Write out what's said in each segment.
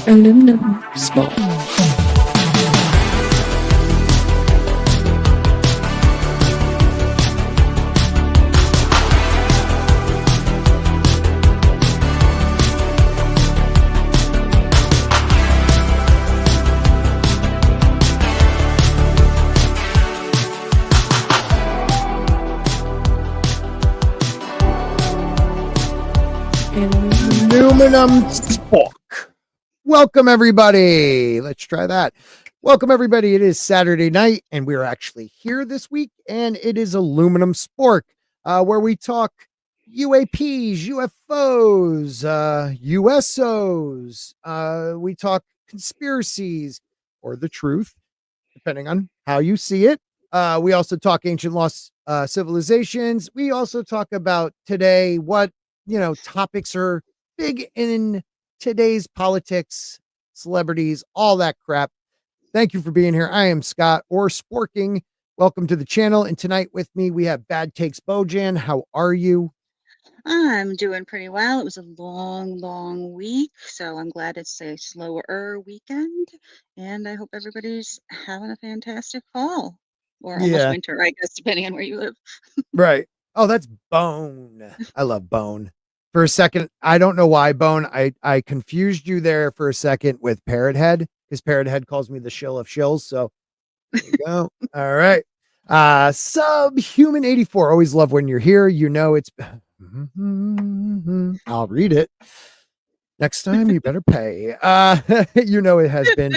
Aluminum Spork. Aluminum Spork. Welcome, everybody. Let's try that. Welcome, everybody. It is Saturday night, and we're actually here this week, and it is Aluminum Spork, where we talk UAPs, UFOs, USOs. We talk conspiracies or the truth, depending on how you see it. We also talk ancient lost civilizations. We also talk about today what topics are big in today's politics, celebrities, all that crap. Thank you for being here. I am Scott or Sporking. Welcome to the channel. And tonight with me, we have Bad Takes Bojan. How are you? I'm doing pretty well. It was a long week, so I'm glad it's a slower weekend. And I hope everybody's having a fantastic fall or almost Yeah, winter, I guess, depending on where you live. right. Oh, that's Bone. I love Bone. For a second, I don't know why, Bone. I confused you there for a second with Parrot Head, because Parrot Head calls me the shill of shills. So there you go. All right. Subhuman 84. Always love when you're here. You know it's I'll read it. Next time you better pay. You know it has been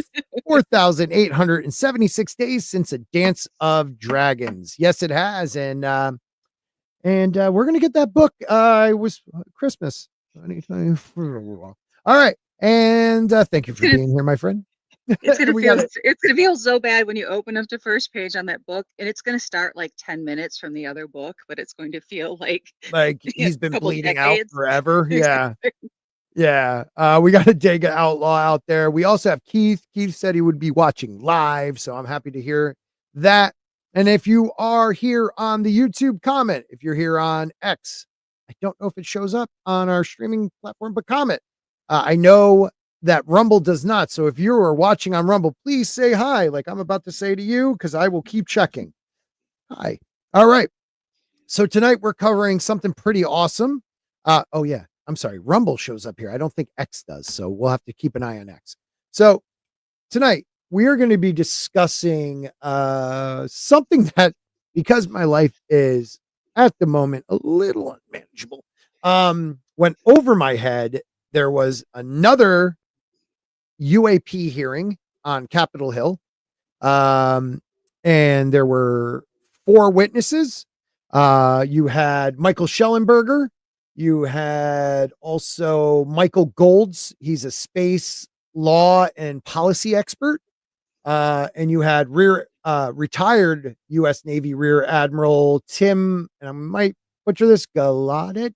4,876 days since a Dance of Dragons. Yes, it has. And we're gonna get that book. It was Christmas 2024. All right. And thank you for being here, my friend. It's gonna We feel got it's gonna feel so bad when you open up the first page on that book, and it's gonna start like 10 minutes from the other book, but it's going to feel like like a he's been couple bleeding out decades. forever. Yeah. Yeah. We got a Dega Outlaw out there. We also have Keith. Keith said he would be watching live, so I'm happy to hear that. And if you are here on the YouTube, comment. If you're here on X, I don't know if it shows up on our streaming platform, but comment. I know that Rumble does not. So if you are watching on Rumble, please say hi, like I'm about to say to you, because I will keep checking. Hi. All right. So tonight we're covering something pretty awesome. Oh yeah, I'm sorry. Rumble shows up here. I don't think X does. So we'll have to keep an eye on X. So tonight we are going to be discussing something that, because my life is at the moment a little unmanageable, went over my head. There was another UAP hearing on Capitol Hill. And there were 4 witnesses. You had Michael Schellenberger. You had also Michael Golds. He's a space law and policy expert. And you had retired U.S. Navy Rear Admiral Tim, and I might butcher this, Galadet.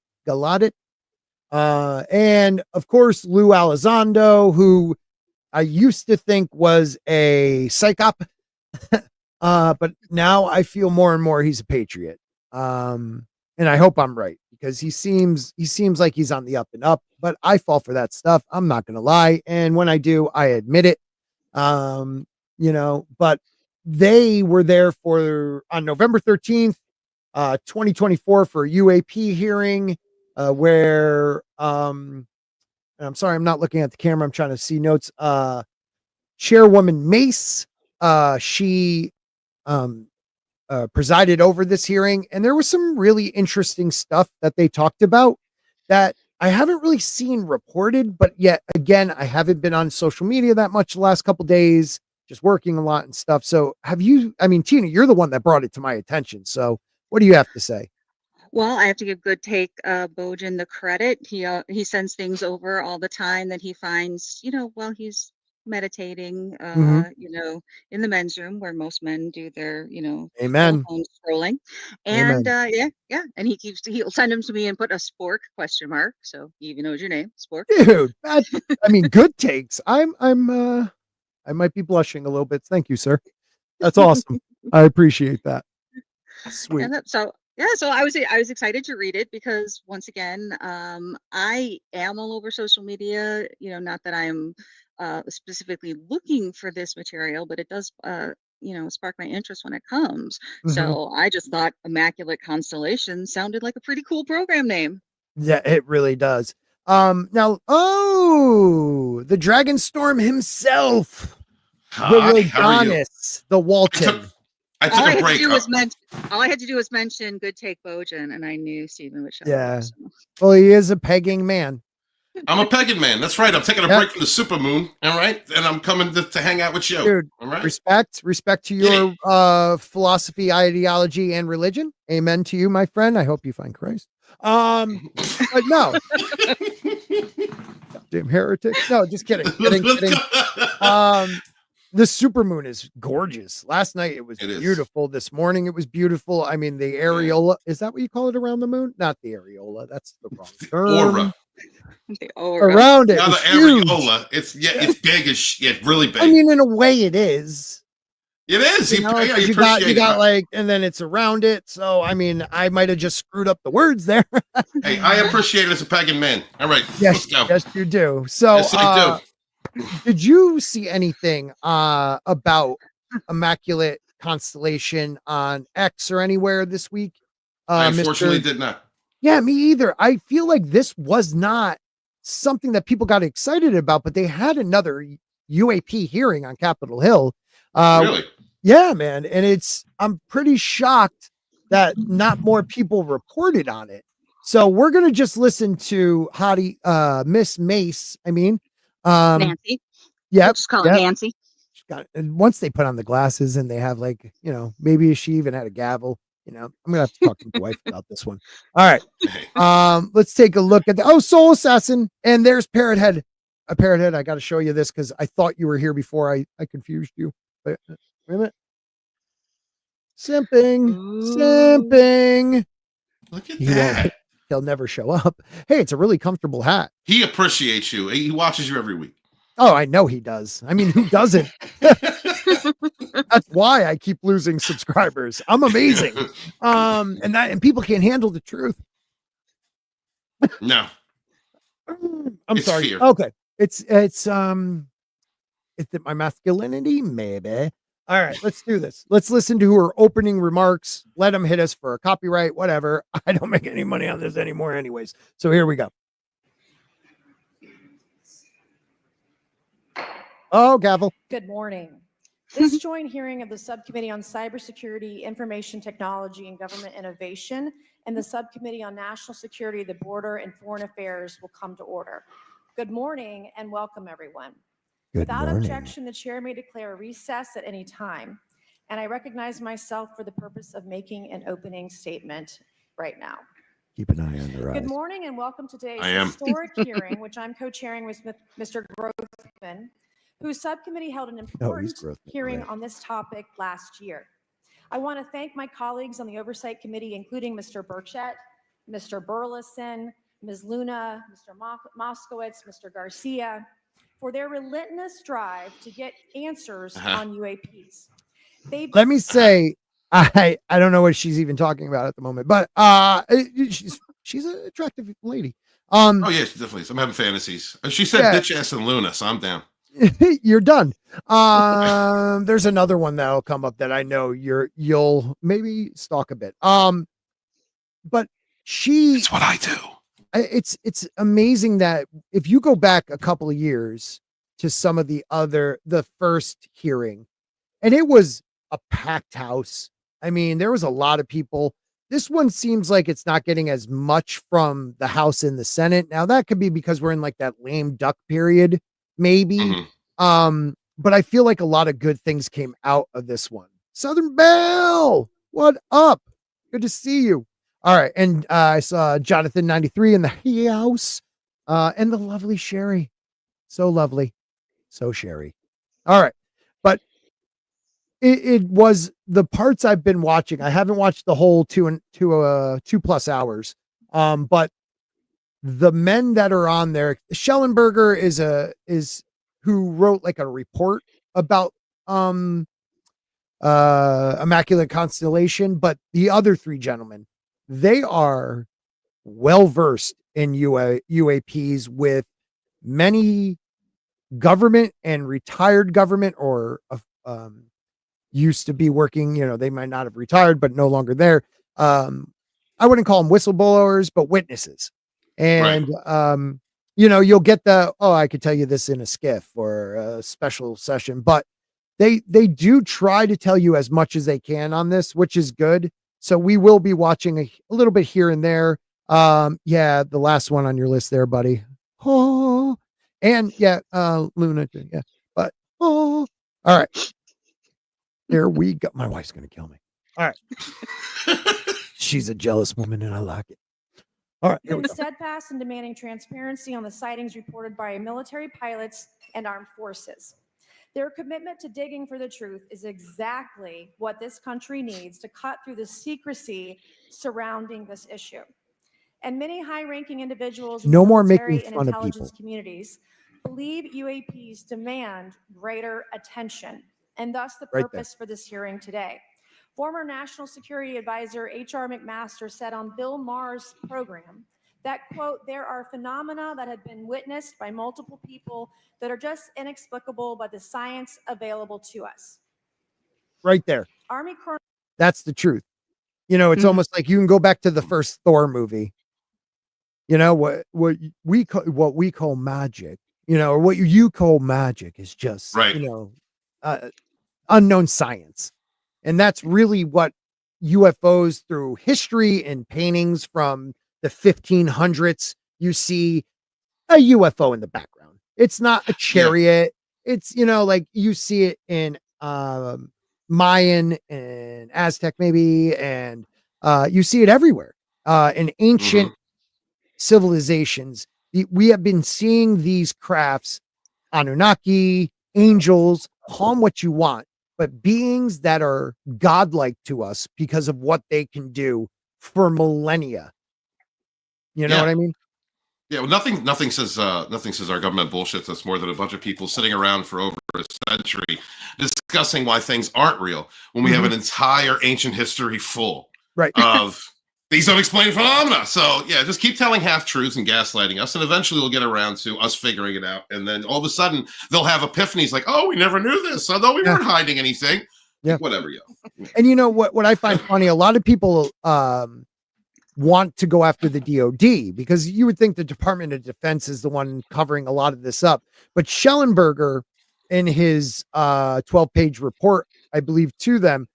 And of course, Lou Elizondo, who I used to think was a psychop, but now I feel more and more he's a patriot. And I hope I'm right, because he seems like he's on the up and up, but I fall for that stuff. I'm not going to lie. And when I do, I admit it. But they were there on November 13th, 2024 for a UAP hearing, where, and I'm sorry, I'm not looking at the camera. I'm trying to see notes. Chairwoman Mace, she presided over this hearing, and there was some really interesting stuff that they talked about that I haven't really seen reported, but yet again, I haven't been on social media that much the last couple days, just working a lot and stuff. So Tina, you're the one that brought it to my attention. So what do you have to say? Well, I have to give Good Take Bojan the credit. He sends things over all the time that he finds, while he's meditating, Mm-hmm. in the men's room where most men do their, Amen. telephone scrolling. And Amen. yeah. And he'll send them to me and put a spork question mark. So he even knows your name, spork. Dude, good takes. I might be blushing a little bit. Thank you, sir. That's awesome. I appreciate that. Sweet. So I was excited to read it because once again, I am all over social media. Not that I'm specifically looking for this material, but it does, spark my interest when it comes. Mhm. So I just thought Immaculate Constellation sounded like a pretty cool program name. Yeah, it really does. Now, the Dragon Storm himself, the Hi, how are you? Rodonis, the I took Walton. I All took I a had to break. do was mention. All I had to do was mention "Good Take Bojan," and I knew Stephen would show up. Yeah. So. Well, he is a pegging man. I'm a pagan man. That's right. I'm taking a Yep. break from the supermoon. All right, and I'm coming to hang out with you. Dude, All right. respect to Get your philosophy, ideology, and religion. Amen to you, my friend. I hope you find Christ. But no, damn heretic. No, just kidding. Kidding. The supermoon is gorgeous. Last night it was It is. beautiful. This morning it was beautiful. I mean, the areola, is that what you call it around the moon? Not the areola. That's the wrong term. Aura. The aura. Around it. Now the was huge. areola. It's big as really big. I mean, in a way it is. it is. You know, 'cause you got like, and then it's around it. So I mean, I might have just screwed up the words there. Hey, I appreciate it as a pagan man. All right, Yes, let's go. yes, you do. So, Yes, I do. did you see anything about Immaculate Constellation on X or anywhere this week? I unfortunately Mr. did not. Yeah, me either. I feel like this was not something that people got excited about, but they had another UAP hearing on Capitol Hill. Really? Yeah, man. And I'm pretty shocked that not more people reported on it. So we're going to just listen to Hottie, Miss Mace. Nancy. Yeah. We'll just call her Nancy. And once they put on the glasses and they have like, maybe she even had a gavel, I'm going to have to talk to my wife about this one. All right. Let's take a look at Soul Assassin. And there's Parrot Head. A Parrot Head. I got to show you this because I thought you were here before I confused you. Wait a minute. Simping. Look at that. He'll never show up. Hey, it's a really comfortable hat. He appreciates you. He watches you every week. Oh, I know he does. I mean, who doesn't? That's why I keep losing subscribers. I'm amazing. And people can't handle the truth. No. I'm sorry. Fear. Okay. It's my masculinity, maybe. All right, let's do this. Let's listen to her opening remarks. Let them hit us for a copyright, whatever. I don't make any money on this anymore anyways. So here we go. Oh, gavel. Good morning. This joint hearing of the Subcommittee on Cybersecurity, Information Technology, and Government Innovation and the Subcommittee on National Security, the Border, and Foreign Affairs will come to order. Good morning and welcome, everyone. Without objection, the chair may declare a recess at any time, and I recognize myself for the purpose of making an opening statement right now. Keep an eye on the rise. Good morning and welcome to today's I am. historic hearing, which I'm co-chairing with Mr. Grothman, whose subcommittee held an important hearing on this topic last year. I want to thank my colleagues on the Oversight Committee, including Mr. Burchett, Mr. Burleson, Ms. Luna, Mr. Moskowitz, Mr. Garcia, for their relentless drive to get answers on UAPs. Let me say, I don't know what she's even talking about at the moment, but she's an attractive lady. Oh yeah, definitely. I'm having fantasies. She said bitch ass and Luna, so I'm down. You're done. There's another one that'll come up that I know you'll maybe stalk a bit. But That's what I do. It's amazing that if you go back a couple of years to some of the first hearing, and it was a packed house. I mean, there was a lot of people. This one seems like it's not getting as much from the House and the Senate. Now that could be because we're in like that lame duck period, maybe. Mm-hmm. But I feel like a lot of good things came out of this one. Southern Belle, what up? Good to see you. All right. And I saw Jonathan 93 in the house and the lovely Sherry. So lovely. So Sherry. All right. But it was the parts I've been watching. I haven't watched the whole 2+ hours. But the men that are on there, Schellenberger is who wrote like a report about Immaculate Constellation, but the other three gentlemen, they are well versed in UAPs with many government and retired government or used to be working, they might not have retired, but no longer there. I wouldn't call them whistleblowers, but witnesses. Right. And, you'll get I could tell you this in a skiff or a special session, but they do try to tell you as much as they can on this, which is good. So we will be watching a little bit here and there. Yeah, the last one on your list there, buddy. Oh, and yeah, Luna, yeah, but all right. There we go. My wife's gonna kill me. All right. She's a jealous woman and I like it. All right. Here we Been go. steadfast in demanding transparency on the sightings reported by military pilots and armed forces. Their commitment to digging for the truth is exactly what this country needs to cut through the secrecy surrounding this issue. And many high-ranking individuals in No the more military making and fun of intelligence people. communities believe UAPs demand greater attention, and thus the Right there. purpose for this hearing today. Former National Security Advisor H.R. McMaster said on Bill Maher's program that, quote, there are phenomena that have been witnessed by multiple people that are just inexplicable by the science available to us. Right there. Army Colonel. That's the truth. It's almost like you can go back to the first Thor movie. What we call magic, or what you call magic is just, Right. unknown science. And that's really what UFOs through history and paintings from the 1500s, you see a UFO in the background. It's not a chariot. It's, like you see it in Mayan and Aztec maybe, and you see it everywhere. In ancient civilizations, we have been seeing these crafts, Anunnaki, angels, call them what you want, but beings that are godlike to us because of what they can do for millennia. You know what I mean? Yeah, well, nothing says our government bullshits us more than a bunch of people sitting around for over a century discussing why things aren't real when we have an entire ancient history full Right. of these unexplained phenomena. So yeah, just keep telling half truths and gaslighting us, and eventually we'll get around to us figuring it out. And then all of a sudden they'll have epiphanies like, "Oh, we never knew this. Although we weren't hiding anything." Yeah. Like, whatever, yo. And what I find funny, a lot of people want to go after the DOD because you would think the Department of Defense is the one covering a lot of this up. But Schellenberger, in his 12-page report, I believe, to them,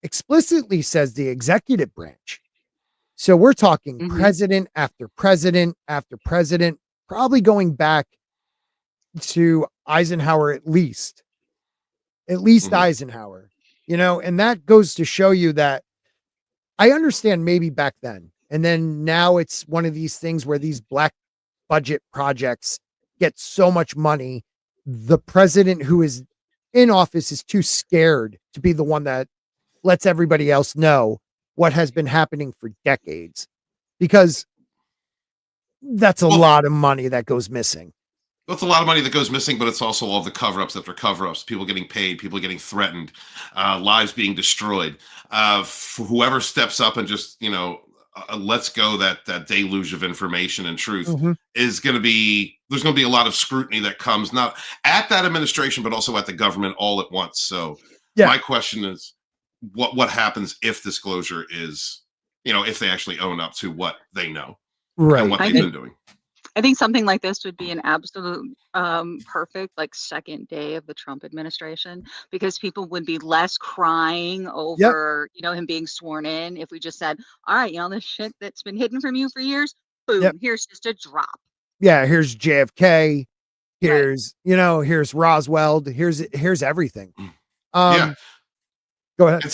explicitly says the executive branch. So we're talking president after president after president, probably going back to Eisenhower at least Eisenhower, and that goes to show you that I understand maybe back then. And then now it's one of these things where these black budget projects get so much money. The president who is in office is too scared to be the one that lets everybody else know what has been happening for decades, because that's a lot of money that goes missing. That's a lot of money that goes missing, but it's also all the cover-ups after cover-ups, people getting paid, people getting threatened, lives being destroyed. Whoever steps up and just, lets go that deluge of information and truth is going to be, there's going to be a lot of scrutiny that comes not at that administration, but also at the government all at once. So my question is, what happens if disclosure is, if they actually own up to what they know and what they've been doing? I think something like this would be an absolute perfect second day of the Trump administration, because people would be less crying over him being sworn in if we just said, all right, this shit that's been hidden from you for years, boom, here's just a drop. Yeah, here's JFK, here's here's Roswell, here's everything. Go ahead. And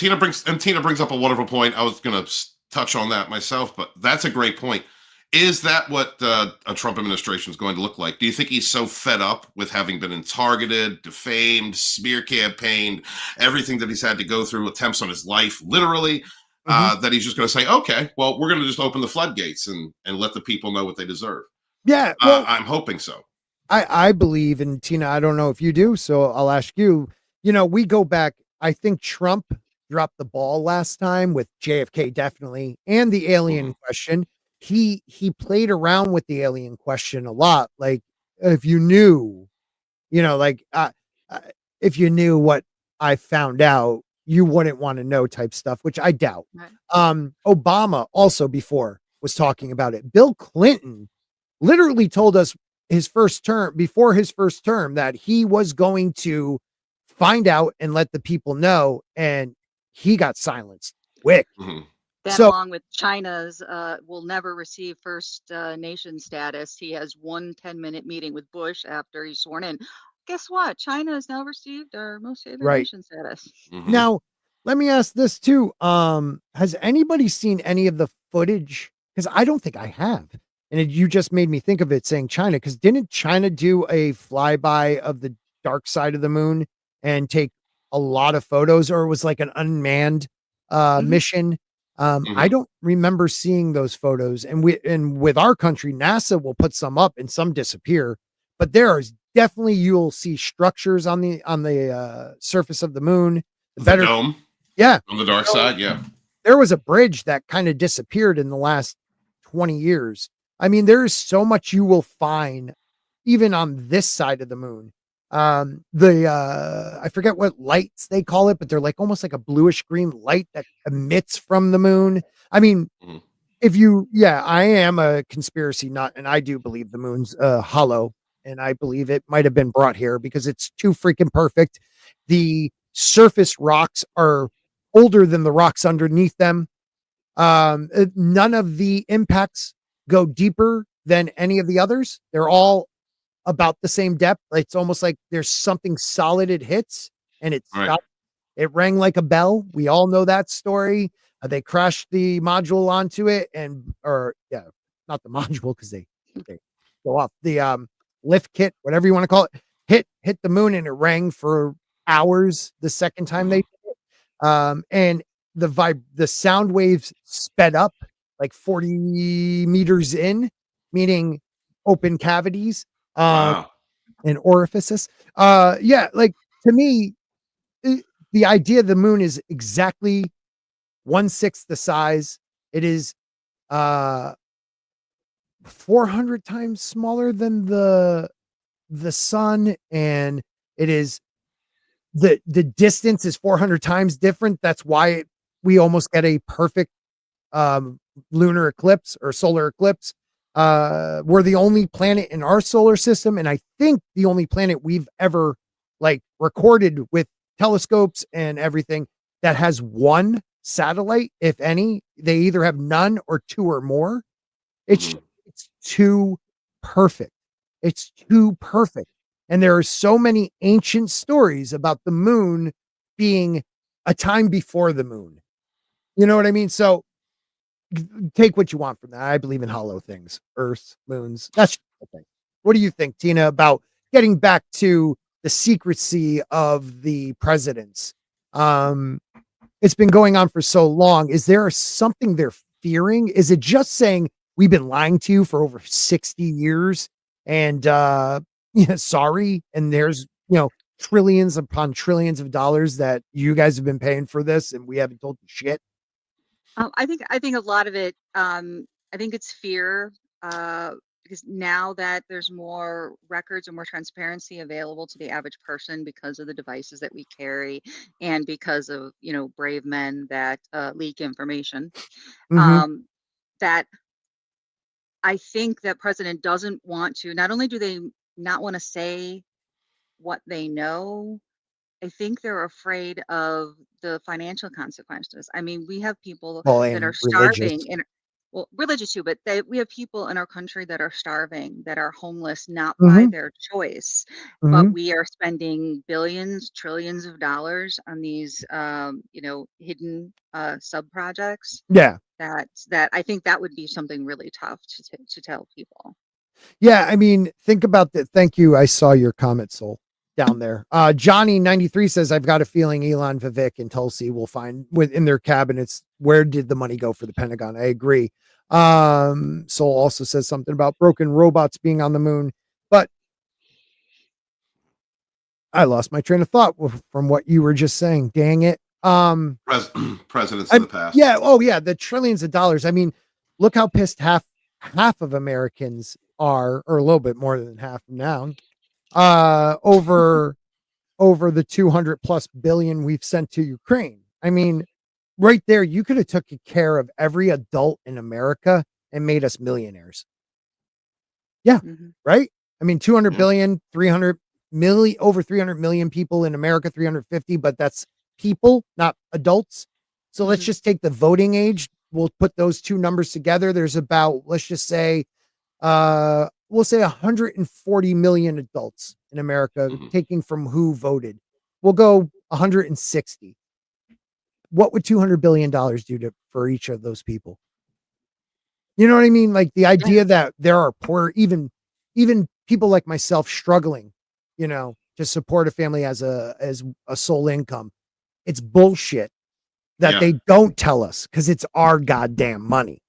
Tina brings up a wonderful point. I was going to touch on that myself, but that's a great point. Is that what a Trump administration is going to look like? Do you think he's so fed up with having been targeted, defamed, smear campaigned, everything that he's had to go through, attempts on his life, literally, that he's just going to say, okay, well, we're going to just open the floodgates and let the people know what they deserve? Yeah, well, I'm hoping so. I believe, and Tina, I don't know if you do, so I'll ask you. We go back. I think Trump dropped the ball last time with JFK, definitely, and the alien question. He played around with the alien question a lot. Like, if you knew You know, like uh, if you knew what I found out, you wouldn't want to know type stuff, which I doubt. Right. Obama also before was talking about it. Bill Clinton literally told us before his first term that he was going to find out and let the people know, and he got silenced quick. Mhm. That So along with China's will never receive first nation status. He has one 10-minute meeting with Bush after he's sworn in. Guess what? China has now received our most favored right nation status. Mhm. now, let me ask this too. Has anybody seen any of the footage? Because I don't think I have. And you just made me think of it saying China. Because didn't China do a flyby of the dark side of the moon and take a lot of photos, or it was like an unmanned Hmm. mission? I Mhm. don't remember seeing those photos. And with our country, NASA will put some up and some disappear. But there is definitely, you'll see structures on the surface of the moon. The The better, dome yeah. on the dark So side, yeah. there was a bridge that kind of disappeared in the last 20 years. I mean, there is so much you will find even on this side of the moon. I forget what lights they call it, but they're like almost like a bluish green light that emits from the moon. I mean, Mhm. yeah, I am a conspiracy nut, and I do believe the moon's hollow, and I believe it might have been brought here because it's too freaking perfect. The surface rocks are older than the rocks underneath them. None of the impacts go deeper than any of the others. They're all about the same depth. It's almost like there's something solid it hits and it Right. stops. It rang like a bell. We all know that story. They crashed the module onto it, or yeah, not the module because they go off the lift kit, whatever you want to call it. Hit the moon and it rang for hours the second time they Mhm. did it. And the sound waves sped up like 40 meters in, meaning open cavities Wow. and orifices. Yeah, like to me, i- the idea of the moon is exactly 1/6 the size. It is uh 400 times smaller than the sun, and it is the distance is 400 times different. That's why we almost get a perfect um lunar eclipse or solar eclipse. We're the only planet in our solar system, and I think the only planet we've ever like recorded with telescopes and everything that has one satellite, if any. They either have none or two or more. It's Mhm. it's too perfect. It's too perfect. And there are so many ancient stories about the moon being a time before the moon. You know what I mean? So take what you want from that. I believe in hollow things, earths, moons. That's the thing. What do you think, Tina, about getting back to the secrecy of the presidents? Um, it's been going on for so long. Is there something they're fearing? Is it just saying we've been lying to you for over 60 years and yeah, sorry, and there's, trillions upon trillions of dollars that you guys have been paying for this and we haven't told you shit? I think a lot of it. I think it's fear. Because now that there's more records and more transparency available to the average person because of the devices that we carry and because of brave men that leak information, Mhm. um, that I think that president doesn't want to. Not only do they not want to say what they know, I think they're afraid of the financial consequences. I mean, we have people Well, that are and religious. starving in, well, religious too, but we have people in our country that are starving, that are homeless, not by Mhm. their choice, but Mhm. we are spending billions, trillions of dollars on these, hidden sub projects. Yeah. That I think that would be something really tough to tell people. Yeah, I mean, think about that. Thank you. I saw your comment, Soul, down there. Johnny 93 says, I've got a feeling Elon, Vivek, and Tulsi will find within their cabinets where did the money go for the Pentagon. I agree. Soul also says something about broken robots being on the moon, but I lost my train of thought from what you were just saying. Dang it. Pres Presidents of I the past. Yeah, oh yeah, the trillions of dollars. I mean, look how pissed half of Americans are, or a little bit more than half now. over the 200 plus billion we've sent to Ukraine. I mean, right there, you could have taken care of every adult in America and made us millionaires. Yeah, Mhm. right? I mean, 200 Yeah. billion, 300 million, over 300 million people in America, 350, but that's people, not adults. So let's Mhm. just take the voting age. We'll put those two numbers together. There's about, let's just say, we'll say 140 million adults in America, Mhm. taking from who voted. We'll go 160. What would $200 billion do for each of those people? You know what I mean? Like the idea that there are poor, even people like myself struggling, to support a family as a sole income. It's bullshit that Yeah. they don't tell us because it's our goddamn money.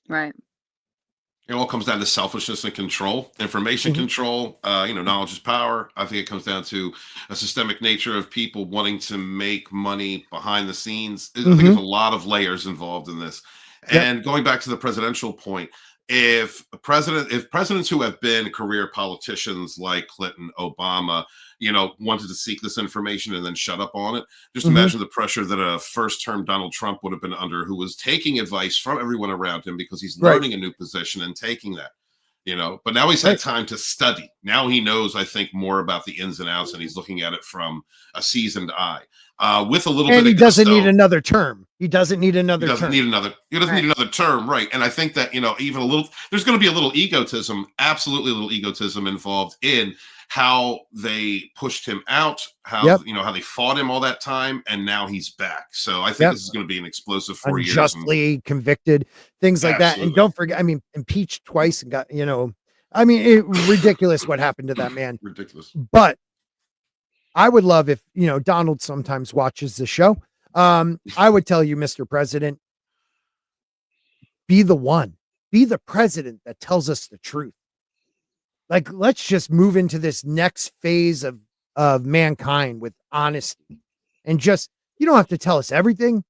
Right. It all comes down to selfishness and control, information Mhm. control. Knowledge is power. I think it comes down to a systemic nature of people wanting to make money behind the scenes. I think there's Mhm. a lot of layers involved in this. Yep. And going back to the presidential point, if presidents who have been career politicians like Clinton, Obama, wanted to seek this information and then shut up on it, just Mhm. imagine the pressure that a first term Donald Trump would have been under, who was taking advice from everyone around him because he's Right. learning a new position and taking that. But now he's had Right. time to study. Now he knows, I think, more about the ins and outs, and he's looking at it from a seasoned eye. With a little And bit he of doesn't need gusto, another term. He doesn't need he another doesn't term. need another. He doesn't Right. need another term, right? And I think that even a little. There's going to be a little egotism, absolutely a little egotism involved in how they pushed him out, how Yep. how they fought him all that time, and now he's back. So I think Yep. this is going to be an explosive 4 years, and Unjustly convicted, things like that. And absolutely don't forget, I mean, impeached twice and got, I mean, ridiculous what happened to that man. ridiculous. But I would love if, Donald sometimes watches the show. I would tell you, Mr. President, be the one, be the president that tells us the truth. Like, let's just move into this next phase of mankind with honesty and just, you don't have to tell us everything,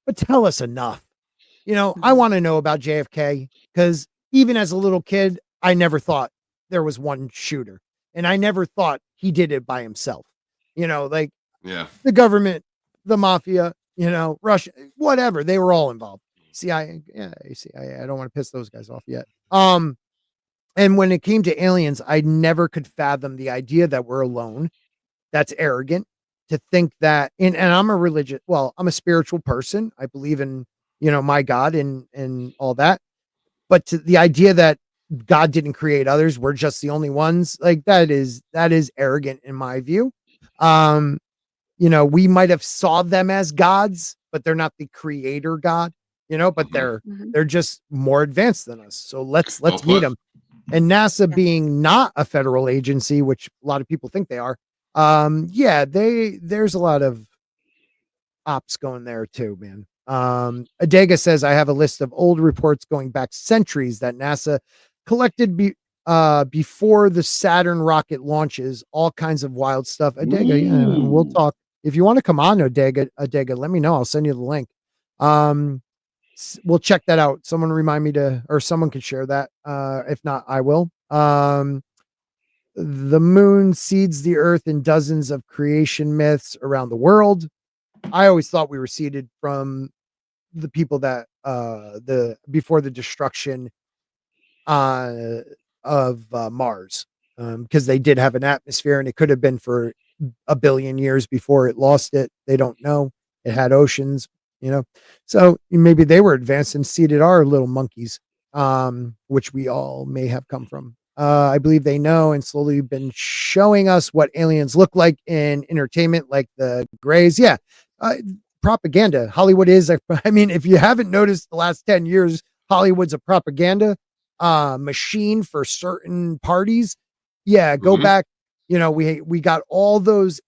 but tell us enough. I Mhm. want to know about JFK because even as a little kid, I never thought there was one shooter and I never thought he did it by himself. Like Yeah. the government, the mafia, Russia, whatever, they were all involved. CIA, yeah, CIA. I don't want to piss those guys off yet. And when it came to aliens, I never could fathom the idea that we're alone. That's arrogant to think that. And I'm a spiritual person. I believe in, my God and all that. But to the idea that God didn't create others, we're just the only ones, like that is arrogant in my view. Um, we might have saw them as gods, but they're not the creator God, but Mhm. they're just more advanced than us. So Well let's meet put. them. And NASA Yeah. being not a federal agency, which a lot of people think they are, yeah, there's a lot of ops going there too, man. Adega says I have a list of old reports going back centuries that NASA collected before the Saturn rocket launches, all kinds of wild stuff. Adega, yeah, we'll Ooh. talk. If you want to come on, Adega, let me know. I'll send you the link. We'll check that out. Someone remind me or someone can share that. If not, I will. The moon seeds the earth in dozens of creation myths around the world. I always thought we were seeded from the people that the before the destruction uh of Mars, because they did have an atmosphere and it could have been for a billion years before it lost it. They don't know. It had oceans, so maybe they were advanced and seeded our little monkeys, which we all may have come from. I believe they know and slowly been showing us what aliens look like in entertainment, like the Greys. Yeah, uh, propaganda. Hollywood is. I mean, if you haven't noticed, the last 10 years, Hollywood's a propaganda machine for certain parties. Yeah, go Mhm. back. We got all those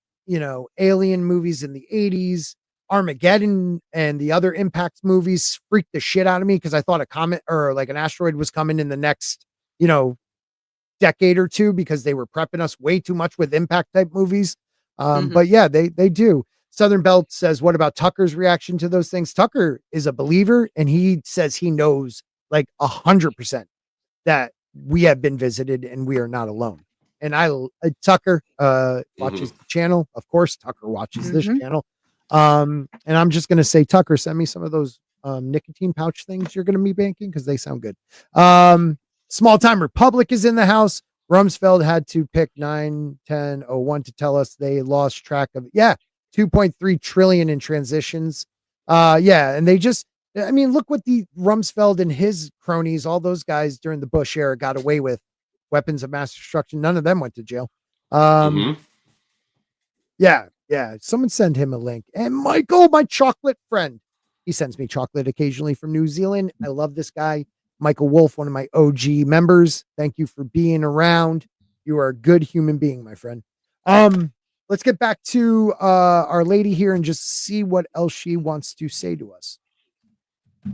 alien movies in the 80s. Armageddon and the other Impact movies freaked the shit out of me because I thought a comet or like an asteroid was coming in the next, decade or two because they were prepping us way too much with Impact type movies. Mhm. But yeah, they do. Southern Belt says, what about Tucker's reaction to those things? Tucker is a believer and he says he knows like 100% that we have been visited and we are not alone. and Tucker watches the channel. Of course, Tucker watches this channel. And I'm just gonna say, Tucker, send me some of those nicotine pouch things you're gonna be banking because they sound good. Small Time Republic is in the house. Rumsfeld had to pick 91001 to tell us they lost track of 2.3 trillion in transitions. And they just, I mean, look what the Rumsfeld and his cronies, all those guys during the Bush era got away with. Weapons of mass destruction. None of them went to jail. Yeah. Someone send him a link. And Michael, my chocolate friend, he sends me chocolate occasionally from New Zealand. I love this guy. Michael Wolf, one of my OG members. Thank you for being around. You are a good human being, my friend. Let's get back to our lady here and just see what else she wants to say to us.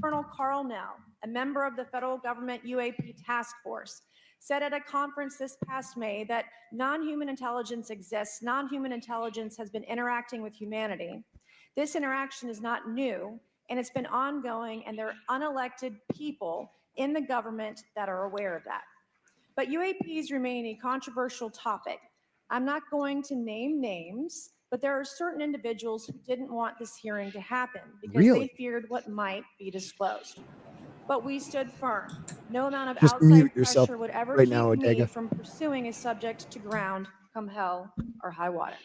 Colonel Carl Nell, a member of the federal government UAP task force, said at a conference this past May that non-human intelligence exists. Non-human intelligence has been interacting with humanity. This interaction is not new, and it's been ongoing, and there are unelected people in the government that are aware of that. But UAPs remain a controversial topic. I'm not going to name names, but there are certain individuals who didn't want this hearing to happen because they feared what might be disclosed. But we stood firm. No amount of outside pressure would ever keep me from pursuing a subject to ground, come hell or high water.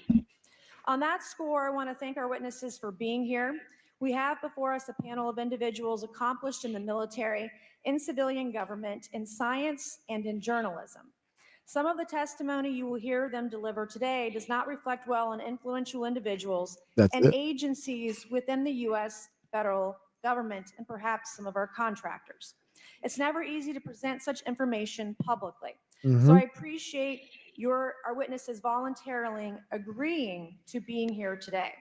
On that score, I want to thank our witnesses for being here. We have before us a panel of individuals accomplished in the military, in civilian government, in science, and in journalism. Some of the testimony you will hear them deliver today does not reflect well on influential individuals agencies within the U.S. federal government and perhaps some of our contractors. It's never easy to present such information publicly. So I appreciate our witnesses voluntarily agreeing to being here today.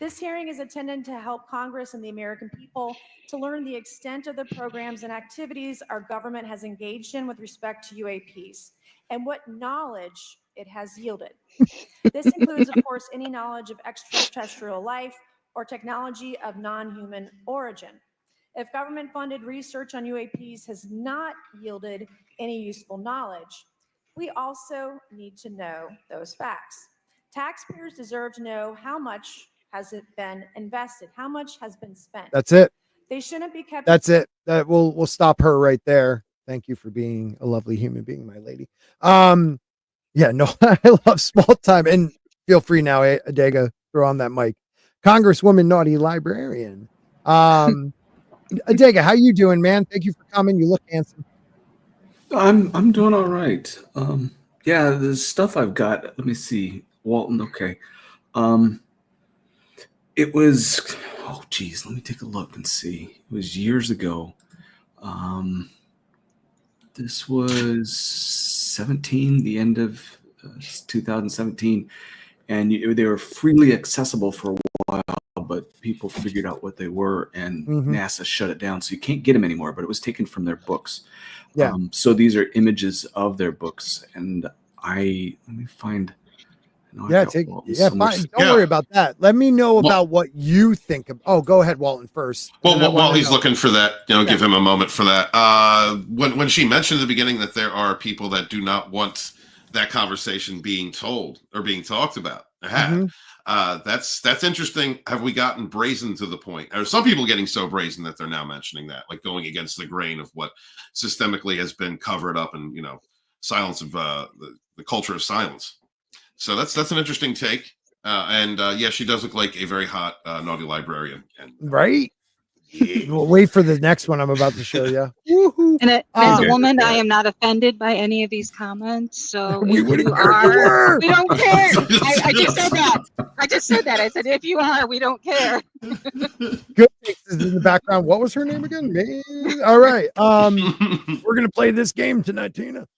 This hearing is intended to help Congress and the American people to learn the extent of the programs and activities our government has engaged in with respect to UAPs and what knowledge it has yielded. This includes, of course, any knowledge of extraterrestrial life or technology of non-human origin. If government-funded research on UAPs has not yielded any useful knowledge, we also need to know those facts. Taxpayers deserve to know how much has it been invested, how much has been spent. That's it. They shouldn't be kept. That's it. We'll stop her right there. Thank you for being a lovely human being, my lady. I love Small Time, and feel free now, Adega, throw on that mic. Congresswoman Naughty Librarian. Adega, how you doing, man? Thank you for coming. You look handsome. I'm doing all right. The stuff I've got. Let me see, Walton. Okay. It was. Oh, geez. Let me take a look and see. It was years ago. This was 17, the end of 2017, and they were freely accessible for a while, but people figured out what they were, and NASA shut it down, so you can't get them anymore. But it was taken from their books. Yeah. So these are images of their books, and let me find. Fine. Don't worry about that. Let me know about what you think of. Oh, go ahead, Walton, first. Well, while he's looking for that, give him a moment for that. When she mentioned at the beginning that there are people that do not want that conversation being told or being talked about, that's interesting. Have we gotten brazen to the point? Are some people getting so brazen that they're now mentioning that, like going against the grain of what systemically has been covered up and silence of the culture of silence? So that's an interesting take. She does look like a very hot naughty librarian. Right? Yeah. We'll wait for the next one I'm about to show you. And as a woman, I am not offended by any of these comments. So if you are, we don't care. I just said that. I said, if you are, we don't care. Good faces in the background. What was her name again? All right. We're going to play this game tonight, Tina.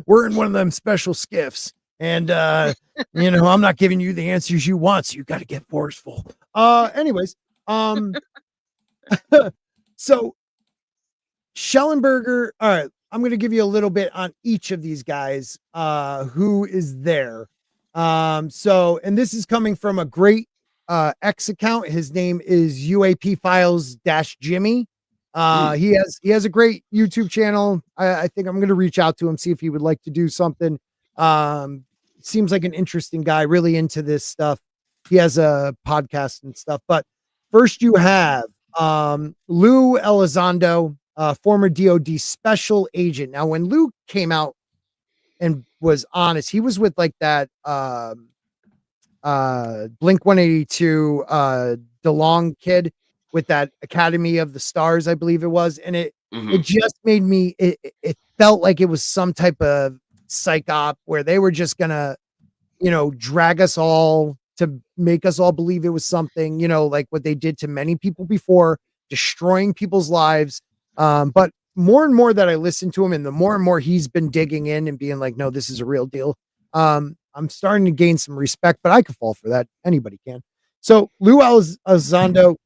We're in one of them special skiffs, and I'm not giving you the answers you want, so you got to get forceful. Anyways, so Schellenberger. All right, I'm going to give you a little bit on each of these guys who is there. And this is coming from a great X account. His name is UAP Files -Jimmy. He has a great YouTube channel. I think I'm going to reach out to him, see if he would like to do something. Seems like an interesting guy, really into this stuff. He has a podcast and stuff. But first, you have Lou Elizondo, former DoD special agent. Now, when Lou came out and was honest, he was with like that Blink 182 DeLong kid with that Academy of the Stars, I believe it was, and it just made me it felt like it was some type of psych op where they were just gonna, drag us all to make us all believe it was something, like what they did to many people before, destroying people's lives. But more and more that I listen to him, and the more and more he's been digging in and being like, no, this is a real deal. I'm starting to gain some respect, but I could fall for that. Anybody can. So Lou Elizondo,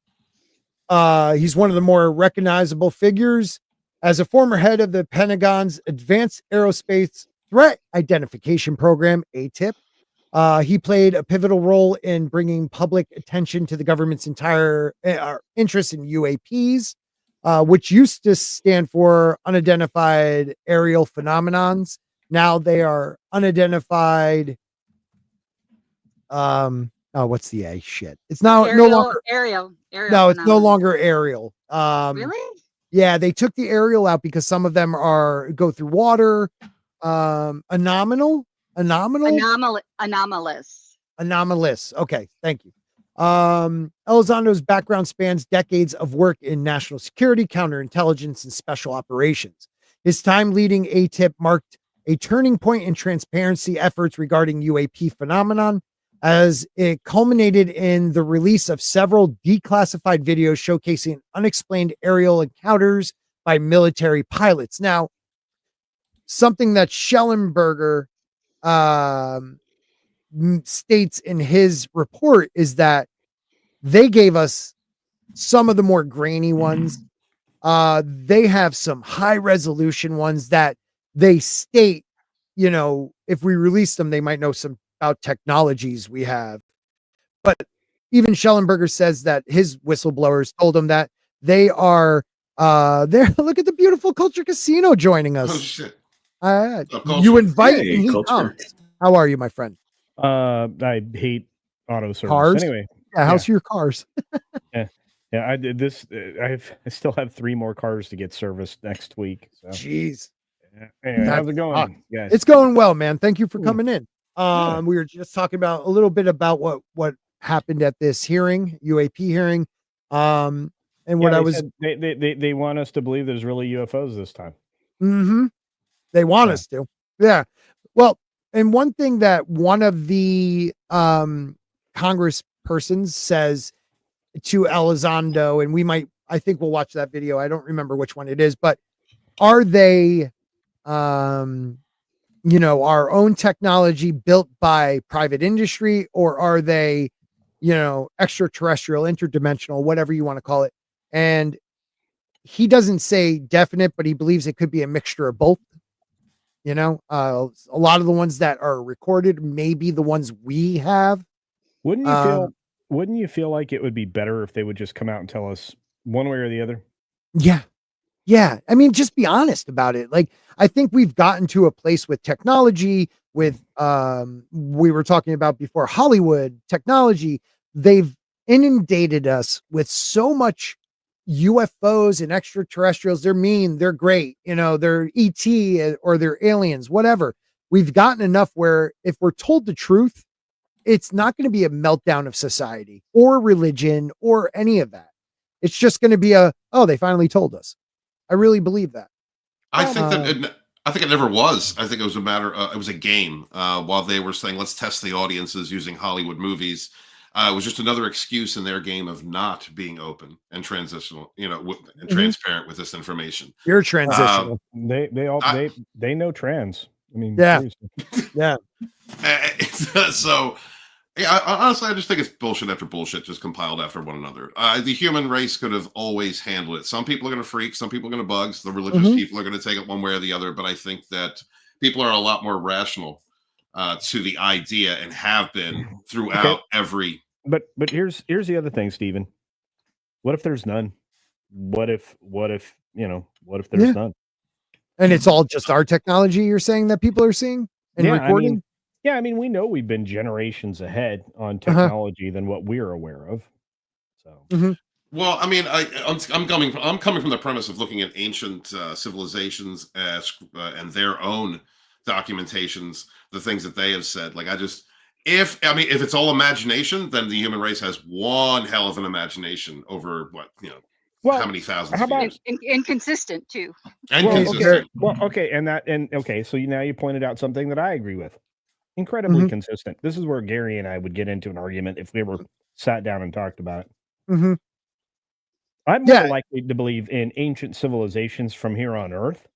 he's one of the more recognizable figures as a former head of the Pentagon's Advanced Aerospace Threat Identification Program, ATIP. He played a pivotal role in bringing public attention to the government's entire interest in UAPs, which used to stand for unidentified aerial phenomenons. Now they are unidentified. What's the A shit? It's now no longer aerial. No, it's no longer aerial. Really? Yeah, they took the aerial out because some of them go through water. Anomalous. Okay, thank you. Elizondo's background spans decades of work in national security, counterintelligence, and special operations. His time leading ATIP marked a turning point in transparency efforts regarding UAP phenomenon, as it culminated in the release of several declassified videos showcasing unexplained aerial encounters by military pilots. Now, something that Schellenberger states in his report is that they gave us some of the more grainy ones. They have some high resolution ones that they state, if we release them, they might know some about technologies we have. But even Schellenberger says that his whistleblowers told him that they are there. Look at the beautiful Culture Casino joining us. Oh shit. You invite Hey, and he Culture. comes. How are you, my friend? I hate auto service. Cars? Anyway. Yeah, how's your cars? Yeah, I did this. I still have 3 more cars to get serviced next week. So. Jeez. Anyway, how's it going, guys? It's going well, man. Thank you for Cool. coming in. We were just talking about a little bit about what happened at this hearing, UAP hearing. And what I was they want us to believe there's really UFOs this time. They want us to. Yeah. Well, and one thing that one of the Congress persons says to Elizondo, and I think we'll watch that video. I don't remember which one it is, but are they our own technology built by private industry, or are they, extraterrestrial, interdimensional, whatever you want to call it? And he doesn't say definite, but he believes it could be a mixture of both. A lot of the ones that are recorded may be the ones we have. Wouldn't you feel like it would be better if they would just come out and tell us one way or the other? Yeah. Yeah. I mean, just be honest about it. Like, I think we've gotten to a place with technology, with we were talking about before, Hollywood technology. They've inundated us with so much UFOs and extraterrestrials. They're mean, they're great, they're ET or they're aliens, whatever. We've gotten enough where if we're told the truth, it's not going to be a meltdown of society or religion or any of that. It's just going to be they finally told us. I really believe that. I think it never was. I think it was a matter. It was a game. While they were saying, let's test the audiences using Hollywood movies, it was just another excuse in their game of not being open and transitional, and transparent with this information. You're transitional. They know trans. I mean, yeah, seriously. yeah. So, yeah, honestly, I just think it's bullshit after bullshit, just compiled after one another. The human race could have always handled it. Some people are going to freak, some people are going to bugs. The religious people are going to take it one way or the other. But I think that people are a lot more rational to the idea and have been throughout every. But here's the other thing, Stephen. What if there's none? what if there's none? And it's all just our technology you're saying that people are seeing and recording? I mean, we know we've been generations ahead on technology than what we're aware of. So, Well, I mean, I'm coming from the premise of looking at ancient civilizations and their own documentations, the things that they have said. Like, if it's all imagination, then the human race has one hell of an imagination over how many thousands of years. Inconsistent too. And consistent. So now you pointed out something that I agree with. Incredibly consistent. This is where Gary and I would get into an argument if we ever sat down and talked about it. I'm more likely to believe in ancient civilizations from here on Earth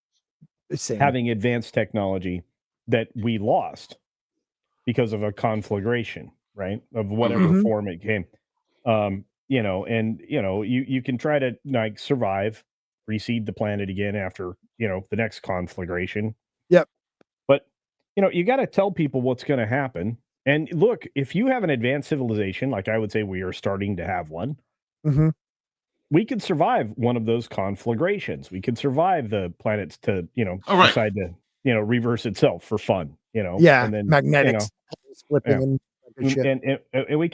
having advanced technology that we lost because of a conflagration, right? Of whatever form it came. You can try to like survive, reseed the planet again after, the next conflagration. Yep. But, you got to tell people what's going to happen. And look, if you have an advanced civilization, like I would say we are starting to have one, we could survive one of those conflagrations. We could survive the planets to, decide to, reverse itself for fun, Yeah, and then magnetics flipping and we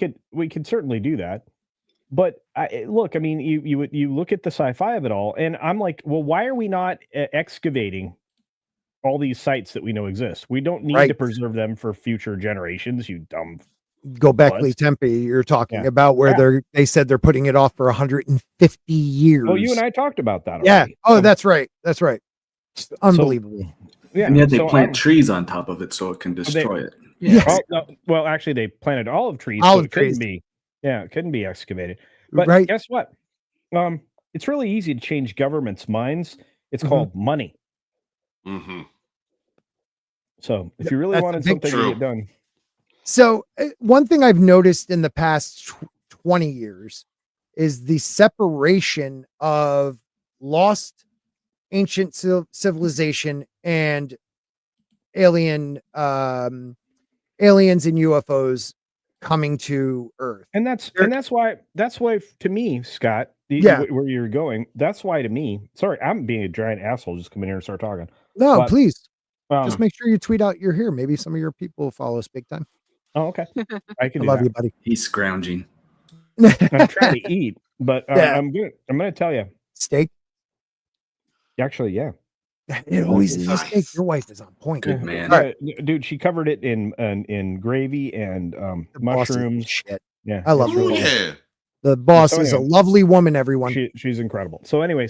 could certainly do that. But you look at the sci-fi of it all, and I'm like, well, why are we not excavating all these sites that we know exist? We don't need to preserve them for future generations. You dumb. Gobekli Tempe, you're talking about where they said they're putting it off for 150 years. Oh, you and I talked about that. Yeah. Already. Oh, that's right. That's right. It's unbelievable. And yet they plant trees on top of it so it can destroy it. Yes. Well, actually, they planted olive trees. Olive trees. It couldn't be excavated. But guess what? It's really easy to change governments' minds. It's called money. So if you really wanted something to get done. So one thing I've noticed in the past 20 years is the separation of lost ancient civilization and aliens and UFOs coming to Earth. And that's why to me, Scott, where you're going, that's why to me, sorry, I'm being a giant asshole just come in here and start talking. No, please. Just make sure you tweet out you're here. Maybe some of your people will follow us big time. Oh, okay. I can love you, buddy. He's scrounging. I'm trying to eat, but I'm good. I'm going to tell you. Steak? Actually, yeah. It always is a steak. Your wife is on point. Good man. Right. Dude, she covered it in gravy and mushrooms. Shit. Yeah. I love her. Yeah. The boss is a lovely woman, everyone. She's incredible. So anyway,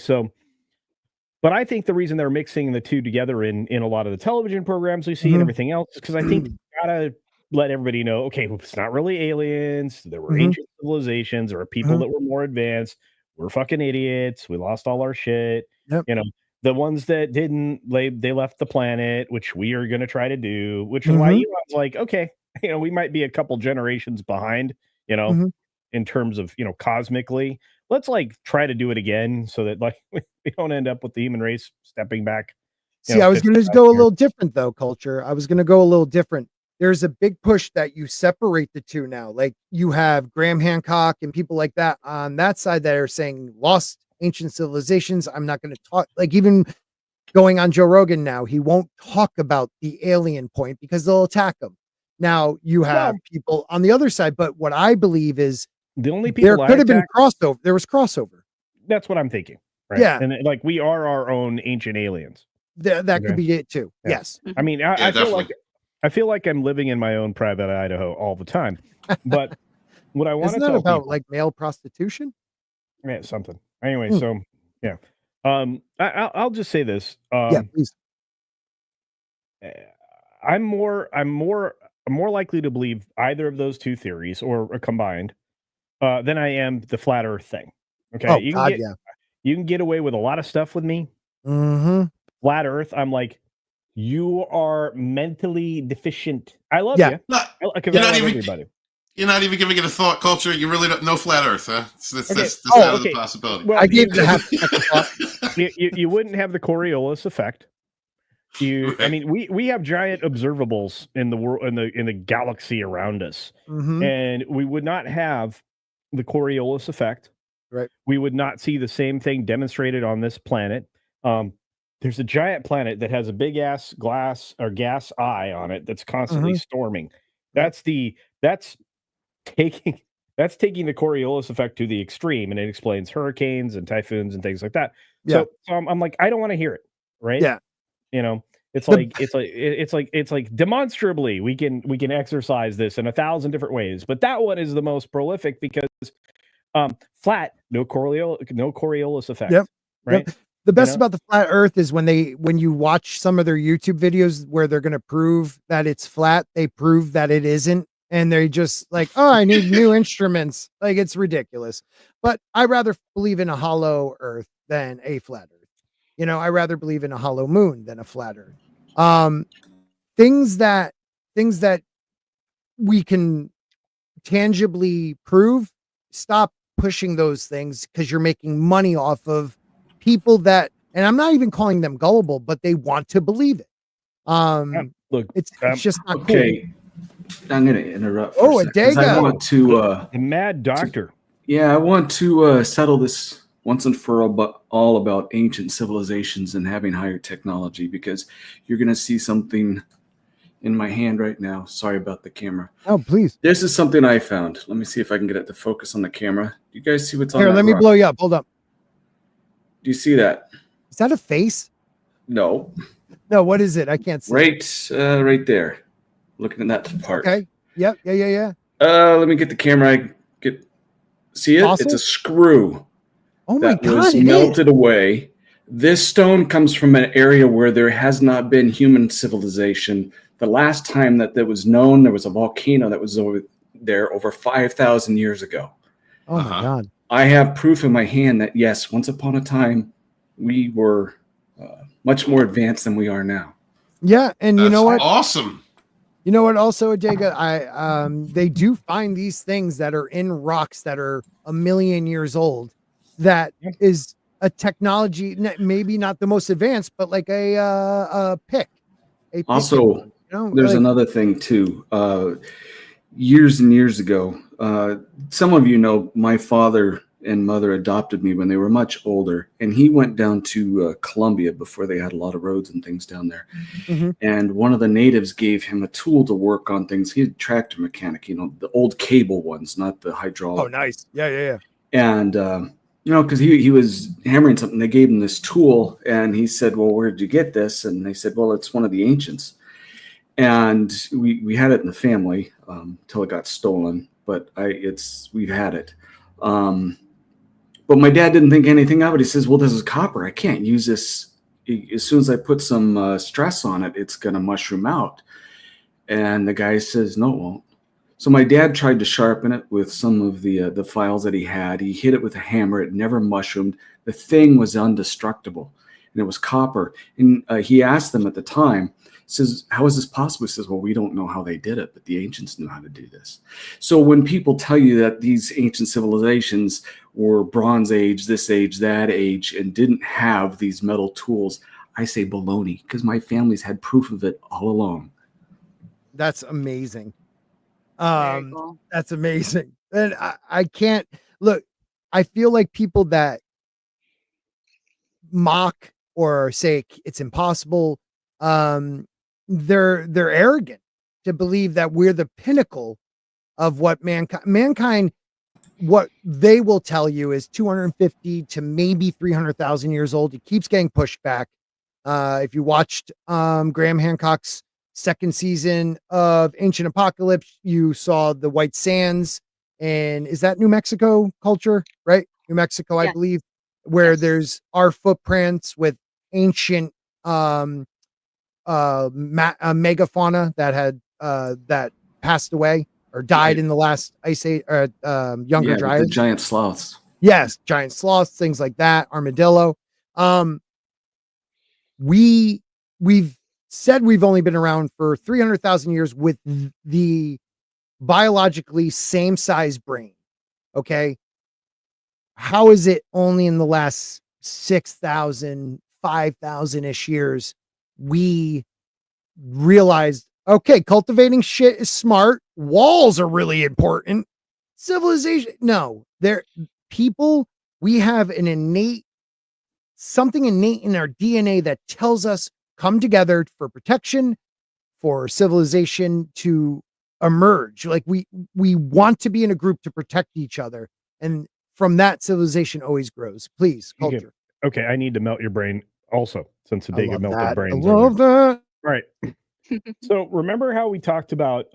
but I think the reason they're mixing the two together in a lot of the television programs we see and everything else is because I think you gotta let everybody know, okay, it's not really aliens. There were ancient civilizations. There were people that were more advanced. We're fucking idiots. We lost all our shit. Yep. The ones that didn't, they left the planet, which we are going to try to do, which is why Elon's like, okay, we might be a couple generations behind, in terms of, cosmically. Let's try to do it again so that we don't end up with the human race stepping back. See, I was going to go a little different though, Culture. I was going to go a little different. There's a big push that you separate the two now. Like you have Graham Hancock and people like that on that side that are saying lost ancient civilizations. I'm not going to talk, even going on Joe Rogan now, he won't talk about the alien point because they'll attack him. Now you have people on the other side, but what I believe is the only people there could have been crossover. There was crossover. That's what I'm thinking. Right? Yeah. And we are our own ancient aliens. That could be it too. Yeah. Yes. I mean, I feel like I'm living in my own private Idaho all the time. But what I want to tell about people, male prostitution? Yeah, something. Anyway, so yeah. I'll just say this. Please. I'm more likely to believe either of those two theories or combined than I am the flat Earth thing. Okay, you can get away with a lot of stuff with me. Flat Earth, I'm like, you are mentally deficient. I love you. You're not even giving it a thought, Culture. You really don't know flat Earth, huh? That's out of the possibility. Well, I gave it a thought. You wouldn't have the Coriolis effect. I mean, we have giant observables in the world, in the galaxy around us, and we would not have the Coriolis effect. Right. We would not see the same thing demonstrated on this planet. There's a giant planet that has a big ass glass or gas eye on it that's constantly storming. Yep. That's taking the Coriolis effect to the extreme, and it explains hurricanes and typhoons and things like that. Yeah. So I'm like, I don't want to hear it, right? Yeah. You know, it's The- like demonstrably we can exercise this in 1,000 different ways, but that one is the most prolific because flat, no Coriolis effect. Yep. Right. Yep. The best know? about the flat earth is when you watch some of their YouTube videos where they're going to prove that it's flat, they prove that it isn't. And they're just like, oh, I need new instruments. Like, it's ridiculous. But I rather believe in a hollow earth than a flat earth. You know, I rather believe in a hollow moon than a flat earth. Things that we can tangibly prove, stop pushing those things because you're making money off of people that, and I'm not even calling them gullible, but they want to believe it. Look, it's just not okay. cool. I'm going to interrupt. Oh, a Dago. I want to. The Mad Doctor. I want to settle this once and for all about ancient civilizations and having higher technology, because you're going to see something in my hand right now. Sorry about the camera. Oh, please. This is something I found. Let me see if I can get it to focus on the camera. You guys see what's on Here, that let me rock? blow you up. Hold up. Do you see that? Is that a face? No. No, what is it? I can't see. Right there. Looking at that part. Okay. Yep. Yeah. Let me get the camera. See it? Fossil? It's a screw. Oh my that God, was it melted is. away. This stone comes from an area where there has not been human civilization. The last time that was known, there was a volcano that was over there over 5,000 years ago. Oh my God. I have proof in my hand that, yes, once upon a time, we were much more advanced than we are now. Yeah. And you know what? Awesome. You know what? Also, Adega, they do find these things that are in rocks that are 1 million years old. That is a technology, maybe not the most advanced, but like a pick. Also, you know, there's like, another thing too. Years and years ago, some of you know my father and mother adopted me when they were much older, and he went down to Colombia before they had a lot of roads and things down there. And one of the natives gave him a tool to work on things. He's a tractor mechanic, you know, the old cable ones, not the hydraulic. Oh, nice. Yeah. And you know, because he was hammering something, they gave him this tool, and he said, "Well, where did you get this?" And they said, "Well, it's one of the ancients." And we had it in the family till it got stolen, but we've had it. But my dad didn't think anything of it. He says, "Well, this is copper. I can't use this. As soon as I put some stress on it, it's going to mushroom out." And the guy says, "No, it won't." So my dad tried to sharpen it with some of the files that he had. He hit it with a hammer. It never mushroomed. The thing was indestructible, and it was copper. And he asked them at the time, says, "How is this possible?" He says, "Well, we don't know how they did it, but the ancients knew how to do this." So when people tell you that these ancient civilizations were Bronze Age, this age, that age, and didn't have these metal tools, I say baloney, because my family's had proof of it all along. That's amazing. Very cool. That's amazing. And I can't look, I feel like people that mock or say it's impossible, they're arrogant to believe that we're the pinnacle of what mankind, what they will tell you is 250 to maybe 300,000 years old. It keeps getting pushed back. If you watched Graham Hancock's second season of Ancient Apocalypse, you saw the white sands, and is that New Mexico culture, right? New Mexico, I believe, where there's our footprints with ancient megafauna that had that passed away or died in the last ice age, younger dryas. The giant sloths. Yes, giant sloths, things like that, armadillo. We've said we've only been around for 300,000 years with the biologically same size brain. Okay. How is it only in the last 6,000, 5,000-ish years we realized, okay, cultivating shit is smart. Walls are really important. Civilization. No, people We have something innate in our DNA that tells us come together for protection, for civilization to emerge. Like we want to be in a group to protect each other. And from that, civilization always grows. Please, Okay. culture. Okay, I need to melt your brain also, since I Vega love melted that. I brains love earlier. that. Right. So remember how we talked about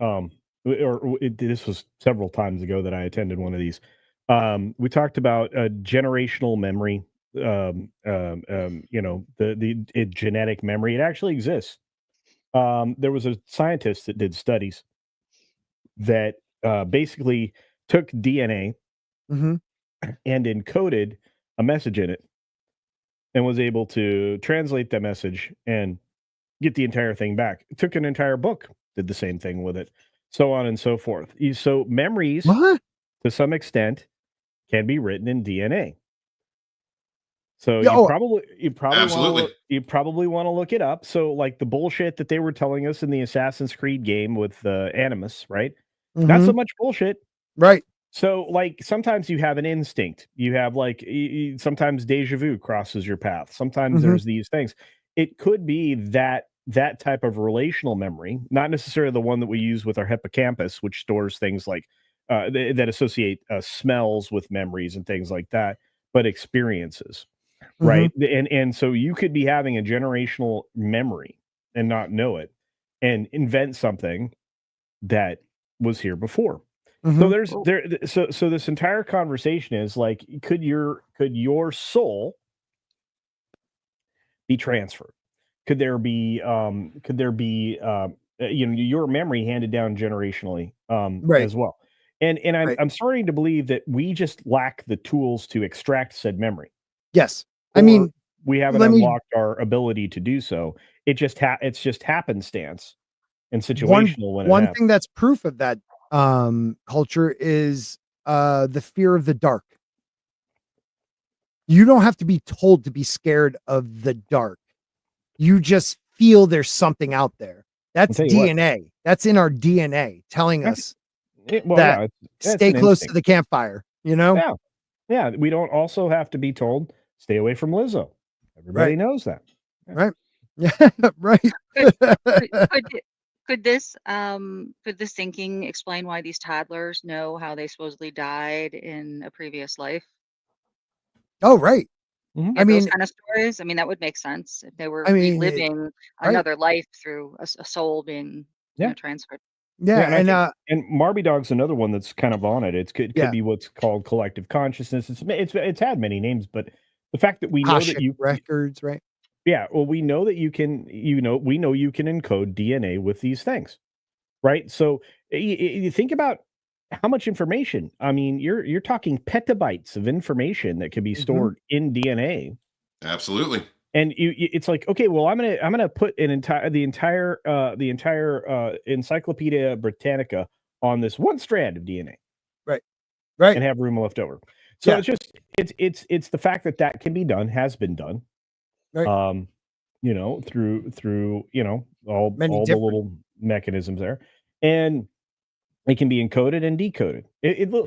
this was several times ago that I attended one of these. We talked about generational memory. The genetic memory. It actually exists. There was a scientist that did studies that basically took DNA Mhm. and encoded a message in it and was able to translate that message and get the entire thing back. It took an entire book, did the same thing with it, so on and so forth. So memories, What? to some extent, can be written in DNA. So Yeah, Absolutely. you probably want to look it up. So like the bullshit that they were telling us in the Assassin's Creed game with Animus, right? Not so mhm. much bullshit. Right. So like sometimes you have an instinct. You have like sometimes deja vu crosses your path. Sometimes Mhm. there's these things. It could be that type of relational memory, not necessarily the one that we use with our hippocampus, which stores things like that associate smells with memories and things like that, but experiences, Mhm. right? And so you could be having a generational memory and not know it, and invent something that was here before. So Mhm. there's Oh, there so this entire conversation is like, could your soul be transferred? Could there be your memory handed down generationally Right. as well? And I'm Right. I'm starting to believe that we just lack the tools to extract said memory, Yes. I or mean, we haven't let me unlocked our ability to do so. It's just happenstance and one situational when it one happens. thing that's proof of that culture is the fear of the dark. You don't have to be told to be scared of the dark. You just feel there's something out there. I'll That's tell you what. DNA. That's in our DNA telling That's us well, that yeah, it's stay an close to instinct. the campfire, you know? Yeah, yeah. We don't also have to be told stay away from Lizzo. Right. Everybody knows that. Yeah. Right. Yeah, right. could could could it- could this thinking explain why these toddlers know how they supposedly died in a previous life? Oh, right. Mhm. I Those mean kind of stories. I mean, that would make sense if they were I mean, it reliving right. another life through a soul being, Yeah. transferred. Yeah, Yeah, and I and, think and Marby Dog's another one that's kind of on it. Could yeah, be what's called collective consciousness. It's had many names, but the fact that we know that Akashic you records, right? yeah, well, we know that we know you can encode DNA with these things, right? So you think about how much information. I mean, you're talking petabytes of information that could be Mhm. stored in DNA. Absolutely. And it's like, okay, well, I'm gonna put the entire Encyclopedia Britannica on this one strand of DNA Right. Right. and have room left over. So Yeah. it's the fact that that can be done, has been done, Right. um, through Many all the different little mechanisms there, and it can be encoded and decoded.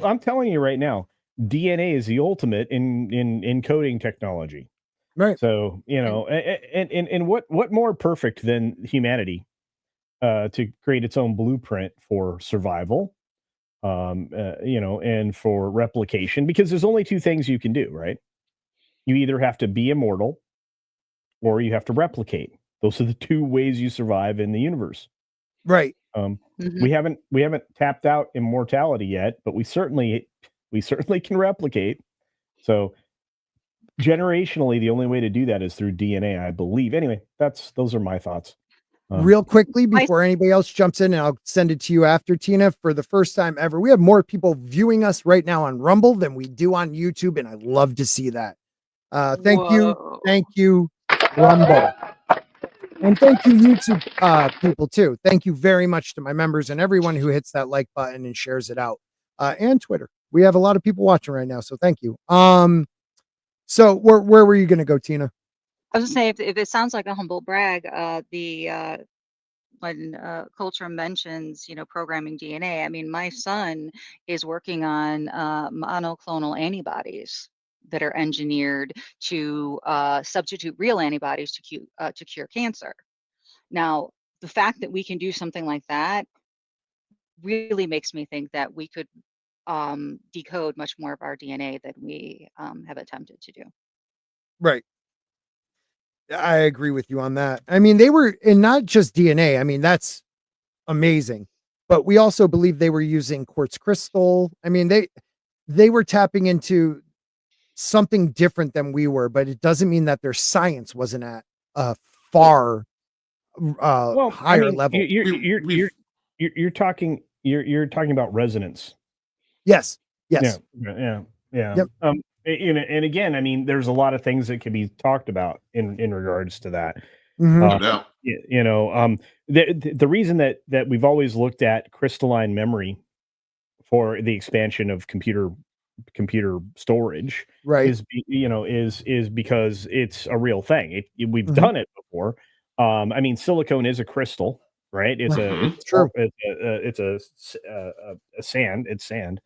I'm telling you right now, DNA is the ultimate in encoding technology. right. So, And and what more perfect than humanity to create its own blueprint for survival, and for replication, because there's only two things you can do, right? You either have to be immortal or you have to replicate. Those are the two ways you survive in the universe. Right. Um, mhm. we haven't tapped out immortality yet, but we certainly can replicate. So generationally, the only way to do that is through DNA, I believe. Anyway, those are my thoughts. Um, Real quickly I before anybody else jumps in, and I'll send it to you after, Tina, for the first time ever, we have more people viewing us right now on Rumble than we do on YouTube, and I love to see that. Whoa. Thank you, Rumble. And thank you, YouTube people, too. Thank you very much to my members and everyone who hits that like button and shares it out. And Twitter. We have a lot of people watching right now, so thank you. So where were you gonna go, Tina? I was gonna say if it sounds like a humble brag, the when culture mentions, programming DNA, I mean, my son is working on monoclonal antibodies that are engineered to substitute real antibodies to cure cancer. Now, the fact that we can do something like that really makes me think that we could decode much more of our DNA than we have attempted to do. Right. I agree with you on that. I mean, they were, and not just DNA. I mean, that's amazing. But we also believe they were using quartz crystal. I mean, they were tapping into something different than we were, but it doesn't mean that their science wasn't at a far higher level. You're talking about resonance. Yes. Yeah. Yep. And again, I mean, there's a lot of things that can be talked about in regards to that. No doubt. The reason that we've always looked at crystalline memory for the expansion of computer storage, right, is because it's a real thing. We've done it before. I mean, silicone is a crystal, right? It's true. It's sand. It's sand.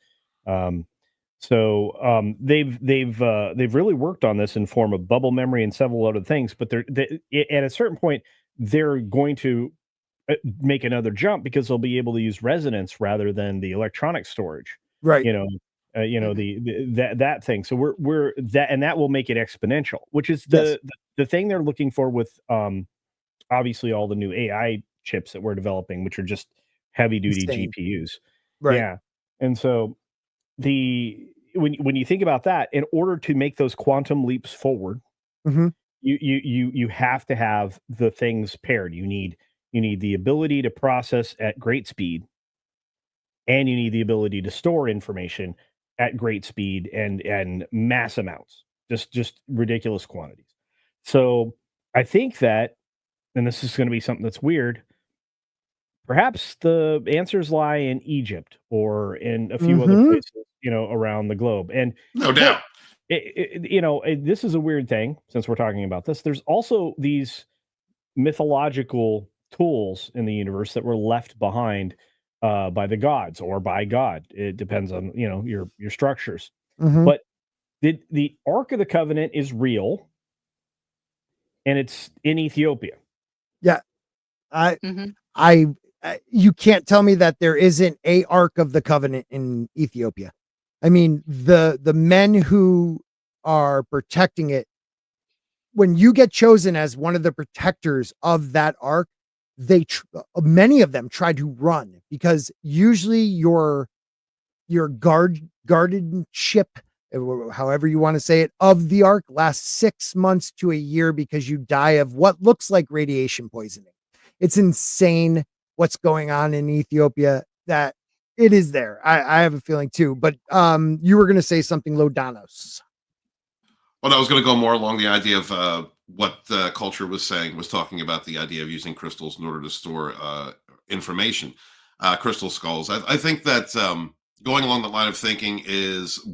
So they've really worked on this in form of bubble memory and several other things. But at a certain point, they're going to make another jump because they'll be able to use resonance rather than the electronic storage. Right. That thing. So we're that, and that will make it exponential, which is the thing they're looking for with obviously all the new AI chips that we're developing, which are just heavy duty GPUs. Right. Yeah. And so when you think about that, in order to make those quantum leaps forward, you have to have the things paired. You need the ability to process at great speed, and you need the ability to store information at great speed and mass amounts, just ridiculous quantities. So I think that, and this is going to be something that's weird, perhaps the answers lie in Egypt or in a few other places, around the globe. And no doubt, this is a weird thing since we're talking about this. There's also these mythological tools in the universe that were left behind by the gods or by God. It depends on, your structures. But the Ark of the Covenant is real, and it's in Ethiopia. Yeah. You can't tell me that there isn't a Ark of the Covenant in Ethiopia. I mean, the men who are protecting it, when you get chosen as one of the protectors of that Ark, many of them try to run, because usually your guardianship, however you want to say it, of the Ark lasts 6 months to a year because you die of what looks like radiation poisoning. It's insane what's going on in Ethiopia, that it is there. I have a feeling too, but you were going to say something, Lodanos. Well, I was going to go more along the idea of what the culture was talking about the idea of using crystals in order to store information, crystal skulls. I think that going along the line of thinking is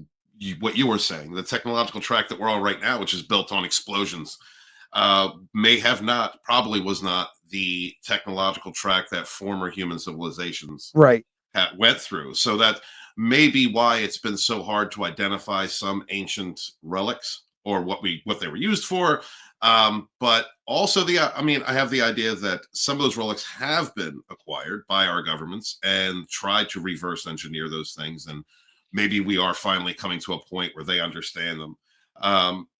what you were saying. The technological track that we're on right now, which is built on explosions, probably was not the technological track that former human civilizations went through. So that may be why it's been so hard to identify some ancient relics or what they were used for. But also I have the idea that some of those relics have been acquired by our governments and tried to reverse engineer those things. And maybe we are finally coming to a point where they understand them.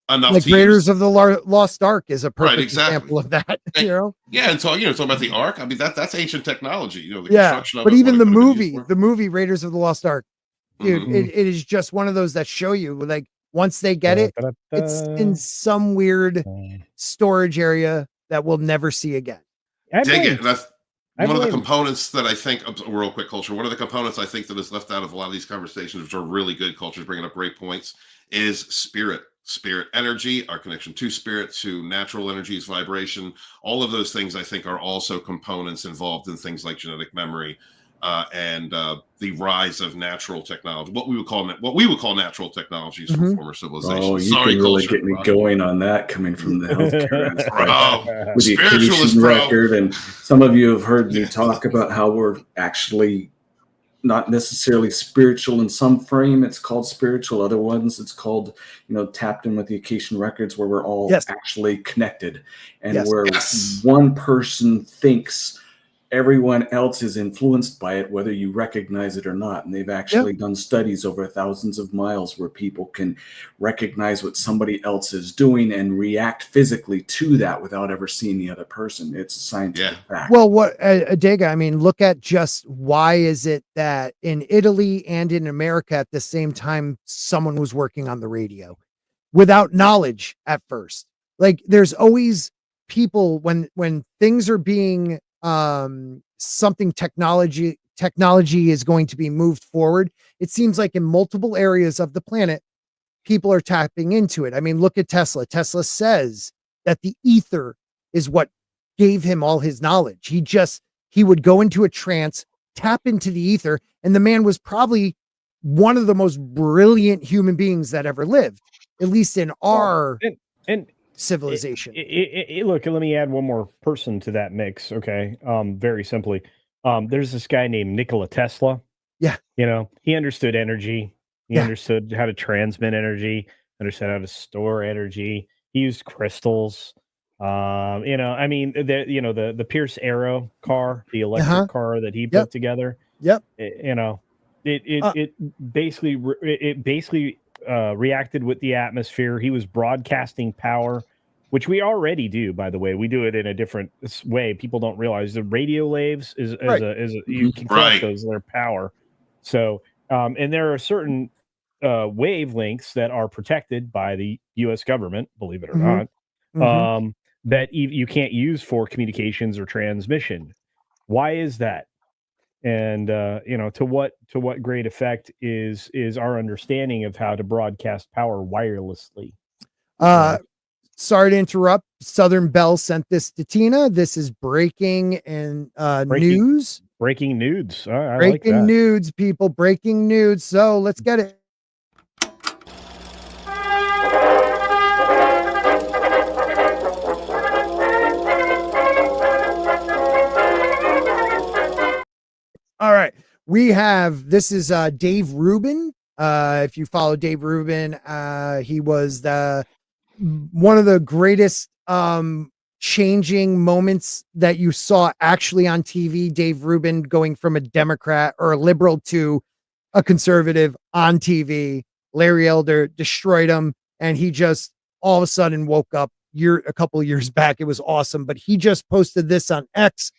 Enough like Raiders of the Lost Ark is a perfect example of that. Yeah, and so talking about the Ark, I mean that's ancient technology. The construction of but even the movie Raiders of the Lost Ark, dude, it is just one of those that show you, like, once they get it, it's in some weird storage area that we'll never see again. Dig it. One of the components that I think, real quick, culture, one of the components I think that is left out of a lot of these conversations, which are really good, cultures bringing up great points, is spirit energy, our connection to spirit, to natural energies, vibration. All of those things I think are also components involved in things like genetic memory and the rise of natural technology, what we would call natural technologies from former civilizations. Oh, you can really get me going on that, coming from the healthcare aspect. With the accreditation record, and some of you have heard me talk about how we're actually not necessarily spiritual in some frame. It's called spiritual. Other ones, it's called, tapped in with the Acacian records, where we're all actually connected, and where one person thinks everyone else is influenced by it, whether you recognize it or not. And they've actually done studies over thousands of miles where people can recognize what somebody else is doing and react physically to that without ever seeing the other person. It's a scientific fact. Well, what Adega, I mean, look at just why is it that in Italy and in America at the same time, someone was working on the radio without knowledge at first. Like there's always people when things are being something technology is going to be moved forward. It seems like in multiple areas of the planet, people are tapping into it. I mean, look at Tesla. Tesla says that the ether is what gave him all his knowledge. He would go into a trance, tap into the ether, and the man was probably one of the most brilliant human beings that ever lived, at least in our civilization. Look, let me add one more person to that mix. Okay. Very simply. There's this guy named Nikola Tesla. Yeah. He understood energy. He understood how to transmit energy, understood how to store energy. He used crystals. I mean, the Pierce Arrow car, the electric car that he put together. Yep. It basically reacted with the atmosphere. He was broadcasting power, which we already do, by the way. We do it in a different way. People don't realize the radio waves you can collect those, their power. So, and there are certain wavelengths that are protected by the U.S. government, believe it or not, that you can't use for communications or transmission. Why is that? And to what great effect is our understanding of how to broadcast power wirelessly? Sorry to interrupt. Southern Belle sent this to Tina. This is breaking and news. Breaking nudes. I breaking like that. nudes, people. Breaking nudes. So let's get it. All right. This is Dave Rubin. If you follow Dave Rubin, he was one of the greatest changing moments that you saw actually on TV. Dave Rubin going from a Democrat or a liberal to a conservative on TV. Larry Elder destroyed him, and he just all of a sudden woke up a couple of years back. It was awesome. But he just posted this on X.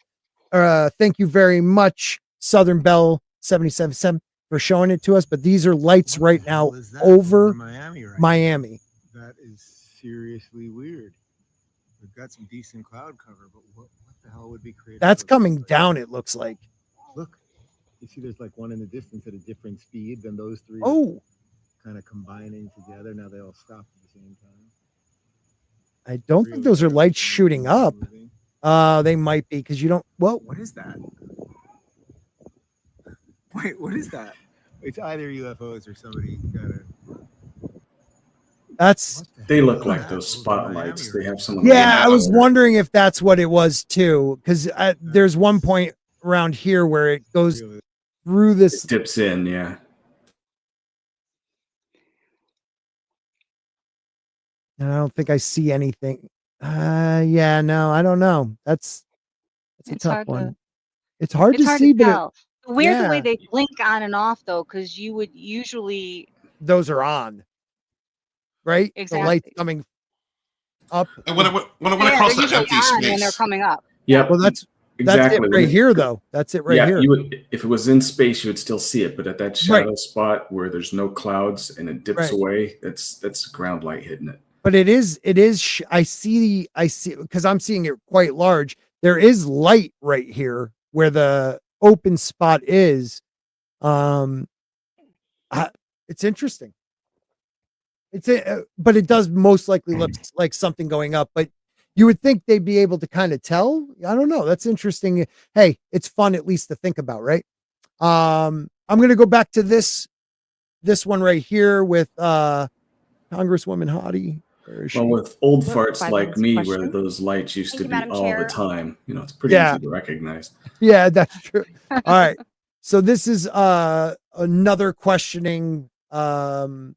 Thank you very much, Southern Belle 777, for showing it to us. But these are lights right now over Miami. That is seriously weird. We've got some decent cloud cover, but what the hell would be created? That's coming down, it looks like. Look, you see there's like one in the distance at a different speed than those three. Oh, kind of combining together. Now they all stop at the same time. I don't think those are lights shooting up. They might be, because you don't. Well, what is that? Wait, what is that? It's either UFOs or somebody got a. They look like those spotlights. They have some. Yeah, I was wondering if that's what it was too, because there's one point around here where it goes through this. It dips in, yeah. And I don't think I see anything. Yeah, no, I don't know. That's a tough one. It's hard to see, but tell. Weird the way they blink on and off though, because you would usually those are on. Right? Exactly. The lights coming up. And when it across that empty space. When they're coming up. Yeah. Well, that's it right here, though. That's it right here. You would, if it was in space, you would still see it. But at that shadow spot where there's no clouds and it dips away, that's ground light hitting it. But it is. I see because I'm seeing it quite large. There is light right here where the open spot is. It's interesting. But it does most likely look like something going up, but you would think they'd be able to kind of tell. I don't know. That's interesting. Hey, it's fun at least to think about, right? I'm going to go back to this one right here with Congresswoman Hottie. Well, with old farts like me, where those lights used to be all the time, it's pretty easy to recognize. Yeah, that's true. All right. So this is another questioning. How do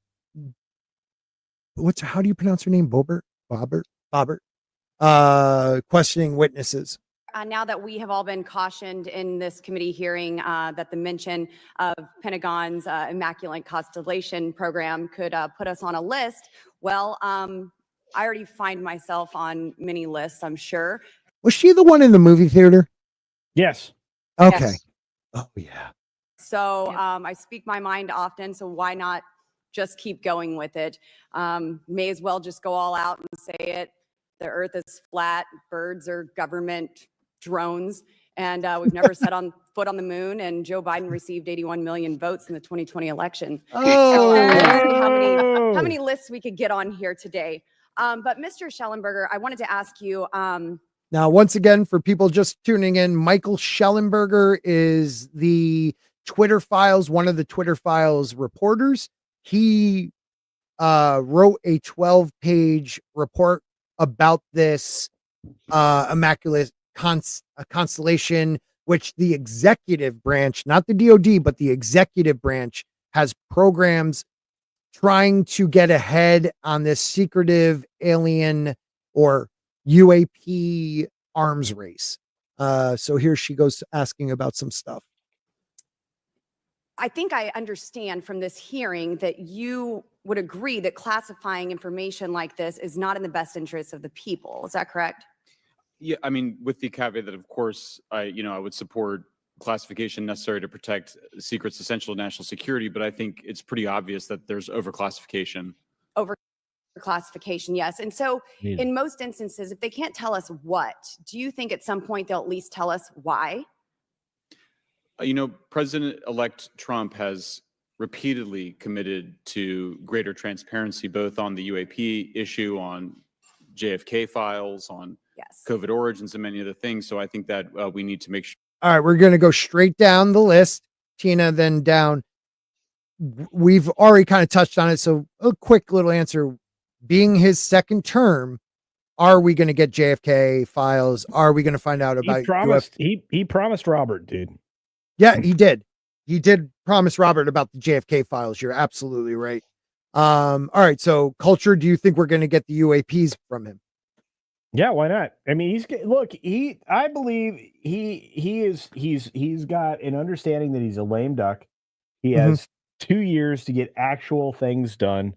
you pronounce her name? Bobbert. Questioning witnesses. Now that we have all been cautioned in this committee hearing that the mention of Pentagon's Immaculate Constellation program could put us on a list, well, I already find myself on many lists, I'm sure. Was she the one in the movie theater? Yes. Okay. Yes. Oh, yeah. So I speak my mind often, so why not just keep going with it? May as well just go all out and say it. The earth is flat, birds are government drones, and we've never set foot on the moon, and Joe Biden received 81 million votes in the 2020 election. Oh, Let's see how many lists we could get on here today. But Mr. Schellenberger, I wanted to ask you, now, once again, for people just tuning in, Michael Schellenberger is the Twitter Files, one of the Twitter Files reporters. He wrote a 12-page report about this Immaculate Constellation, which the executive branch, not the DOD, but the executive branch has programs trying to get ahead on this secretive alien or UAP arms race. So here she goes asking about some stuff. I think I understand from this hearing that you would agree that classifying information like this is not in the best interest of the people. Is that correct? Yeah, I mean, with the caveat that, of course, I would support classification necessary to protect secrets essential to national security, but I think it's pretty obvious that there's overclassification. Overclassification, yes. And so in most instances, if they can't tell us what, do you think at some point they'll at least tell us why? President-elect Trump has repeatedly committed to greater transparency, both on the UAP issue, on JFK files, on COVID origins, and many other things. So I think that we need to make sure. All right, we're going to go straight down the list, Tina, then down. We've already kind of touched on it. So a quick little answer. Being his second term, are we going to get JFK files? Are we going to find out about he promised Robert, dude. Yeah, he did. He did promise Robert about the JFK files. You're absolutely right. All right. So culture, do you think we're going to get the UAPs from him? Yeah, why not? I mean, I believe he's got an understanding that he's a lame duck. He has 2 years to get actual things done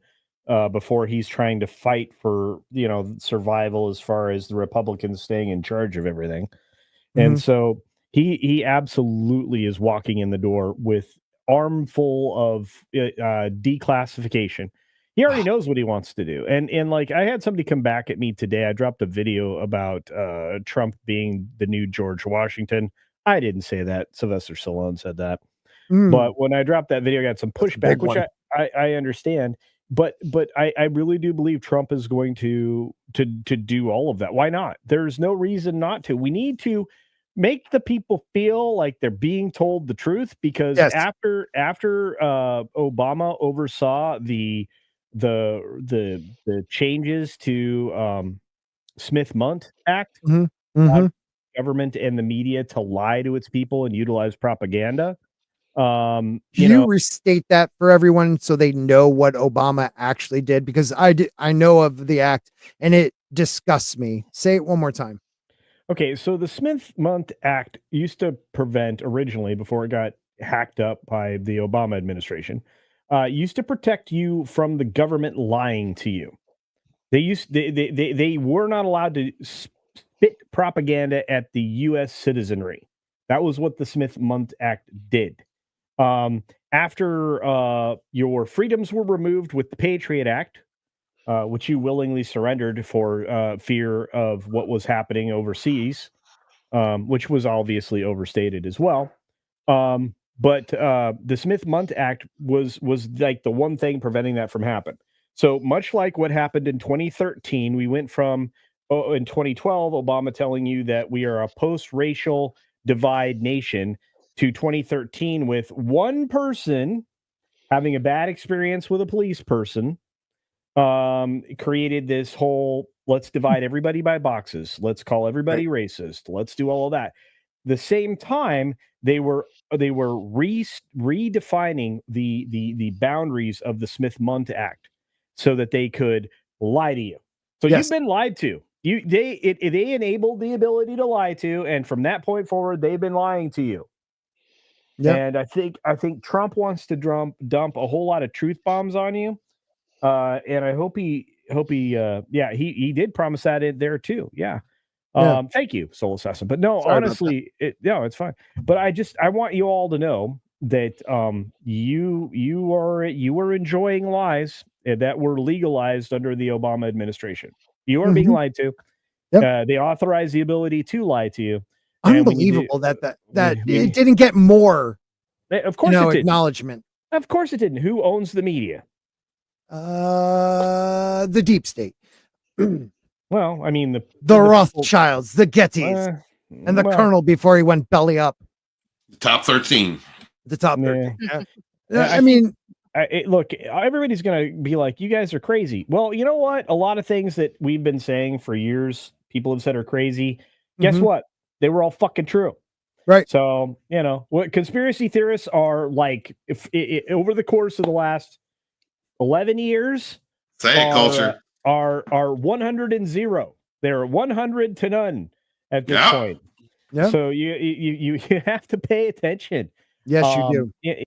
before he's trying to fight for, survival as far as the Republicans staying in charge of everything. And so he absolutely is walking in the door with armful of declassification. He already knows what he wants to do. And like, I had somebody come back at me today. I dropped a video about Trump being the new George Washington. I didn't say that. Sylvester Stallone said that. But when I dropped that video, I got some pushback, which I understand. But I really do believe Trump is going to do all of that. Why not? There's no reason not to. We need to make the people feel like they're being told the truth, because after Obama oversaw the changes to Smith-Mundt Act, government and the media to lie to its people and utilize propaganda. Can you restate that for everyone so they know what Obama actually did? Because I know of the act and it disgusts me. Say it one more time. Okay, so the Smith-Mundt Act used to prevent, originally, before it got hacked up by the Obama administration, used to protect you from the government lying to you. They were not allowed to spit propaganda at the U.S. citizenry. That was what the Smith-Mundt Act did. After your freedoms were removed with the Patriot Act, which you willingly surrendered for fear of what was happening overseas, which was obviously overstated as well. But the Smith-Mundt Act was like the one thing preventing that from happening. So much like what happened in 2013, we went from in 2012, Obama telling you that we are a post-racial divide nation, to 2013 with one person having a bad experience with a police person, created this whole, let's divide everybody by boxes. Let's call everybody racist. Let's do all of that. the same time, they were redefining the boundaries of the Smith-Mundt Act so that they could lie to you. So Yes. you've been lied to. They enabled the ability to lie to, and from that point forward, they've been lying to you. Yep. And I think Trump wants to dump a whole lot of truth bombs on you. And I hope he did promise that in there too. Yeah. Yeah. Thank you, Soul Assassin. But no, Sorry about honestly, it's fine. But I want you all to know that you are enjoying lies that were legalized under the Obama administration. You are being lied to. Yep. They authorize the ability to lie to you. And Unbelievable that it didn't get more, of course, it didn't. acknowledgement. Of course it didn't. Who owns the media? The deep state. Well, I mean the Rothschilds, the Gettys, and the Colonel before he went belly up. Top 13. The top 13. Yeah. I mean, look, everybody's going to be like, you guys are crazy. Well, you know what? A lot of things that we've been saying for years, people have said are crazy. Guess what? They were all fucking true. Right. So, what conspiracy theorists are like, if over the course of the last 11 years, culture are 100 and 0. They're 100 to none at this point. Yeah. So you have to pay attention. Yes, you do.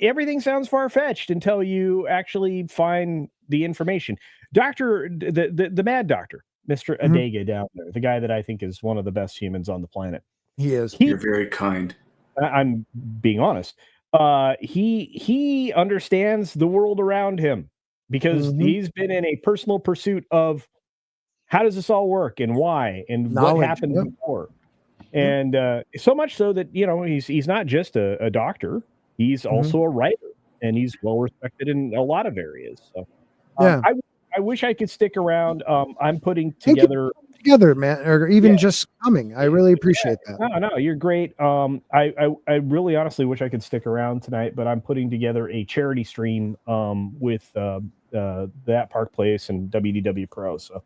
Everything sounds far-fetched until you actually find the information. The mad doctor, Mr. Adega down there, the guy that I think is one of the best humans on the planet. He is. You're very kind. I'm being honest. He understands the world around him because he's been in a personal pursuit of how does this all work and why and what happened before. And so much so that, he's not just a doctor. He's also a writer, and he's well respected in a lot of areas. So I wish I could stick around. I'm putting together, man, or even just coming. I really appreciate that. No, you're great. I really honestly wish I could stick around tonight, but I'm putting together a charity stream with that Park Place and WDW Pro. So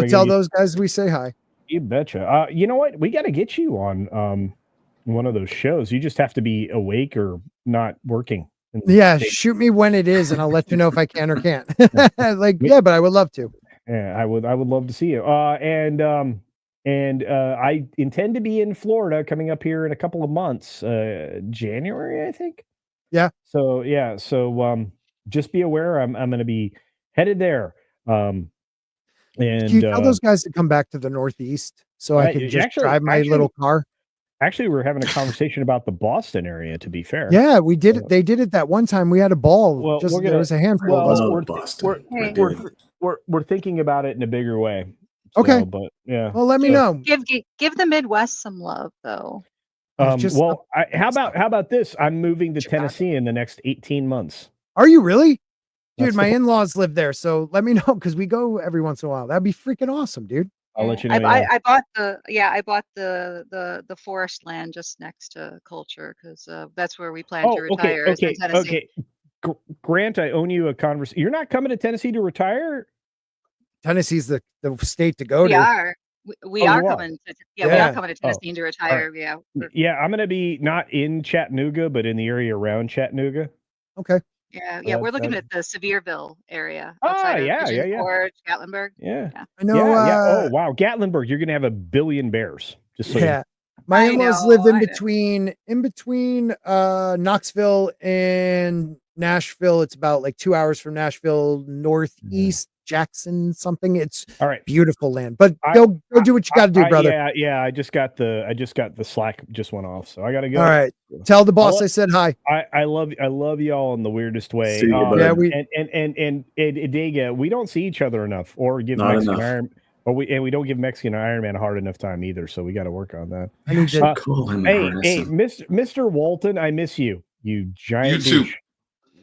tell those guys we say hi. You betcha. You know what? We got to get you on one of those shows. You just have to be awake or not working. Yeah, shoot me when it is, and I'll let you know if I can or can't. But I would love to. Yeah, I would love to see you. And I intend to be in Florida coming up here in a couple of months, January, I think. Yeah. So just be aware I'm going to be headed there. And can you tell those guys to come back to the Northeast so I can just drive my little car? Actually, we're having a conversation about the Boston area, to be fair. Yeah, we did it. They did it that one time. We had a ball. Well, there was a handful of us. Boston. We're thinking about it in a bigger way. Okay. But yeah. Well, let me know. Give the Midwest some love, though. How about this? I'm moving to Tennessee in the next 18 months. Are you really? Dude, my in-laws live there, so let me know because we go every once in a while. That'd be freaking awesome, dude. I'll let you know. I bought the forest land just next to Culture because that's where we plan to retire. Okay. Grant, I own you a conversation. You're not coming to Tennessee to retire? Tennessee's the state to go to. We are coming to Tennessee to retire. Right. Yeah, I'm going to be not in Chattanooga, but in the area around Chattanooga. Okay. Yeah, we're looking at the Sevierville area. Forge, Gatlinburg. Yeah. I know. Oh, wow. Gatlinburg, you're going to have 1 billion bears. Just so my in-laws live in between Knoxville and Nashville. It's about like 2 hours from Nashville, northeast Jackson something. It's all right. Beautiful land, but go do what you got to do, brother. Yeah. I just got the Slack just went off, so I got to go. All right. Tell the boss I said hi. I love y'all in the weirdest way. See you, and Adega, we don't see each other enough or give Mexican Iron, we don't give Mexican Iron Man a hard enough time either. So we got to work on that. I need to call him. Hey, Mr. Walton, I miss you. You giant douche.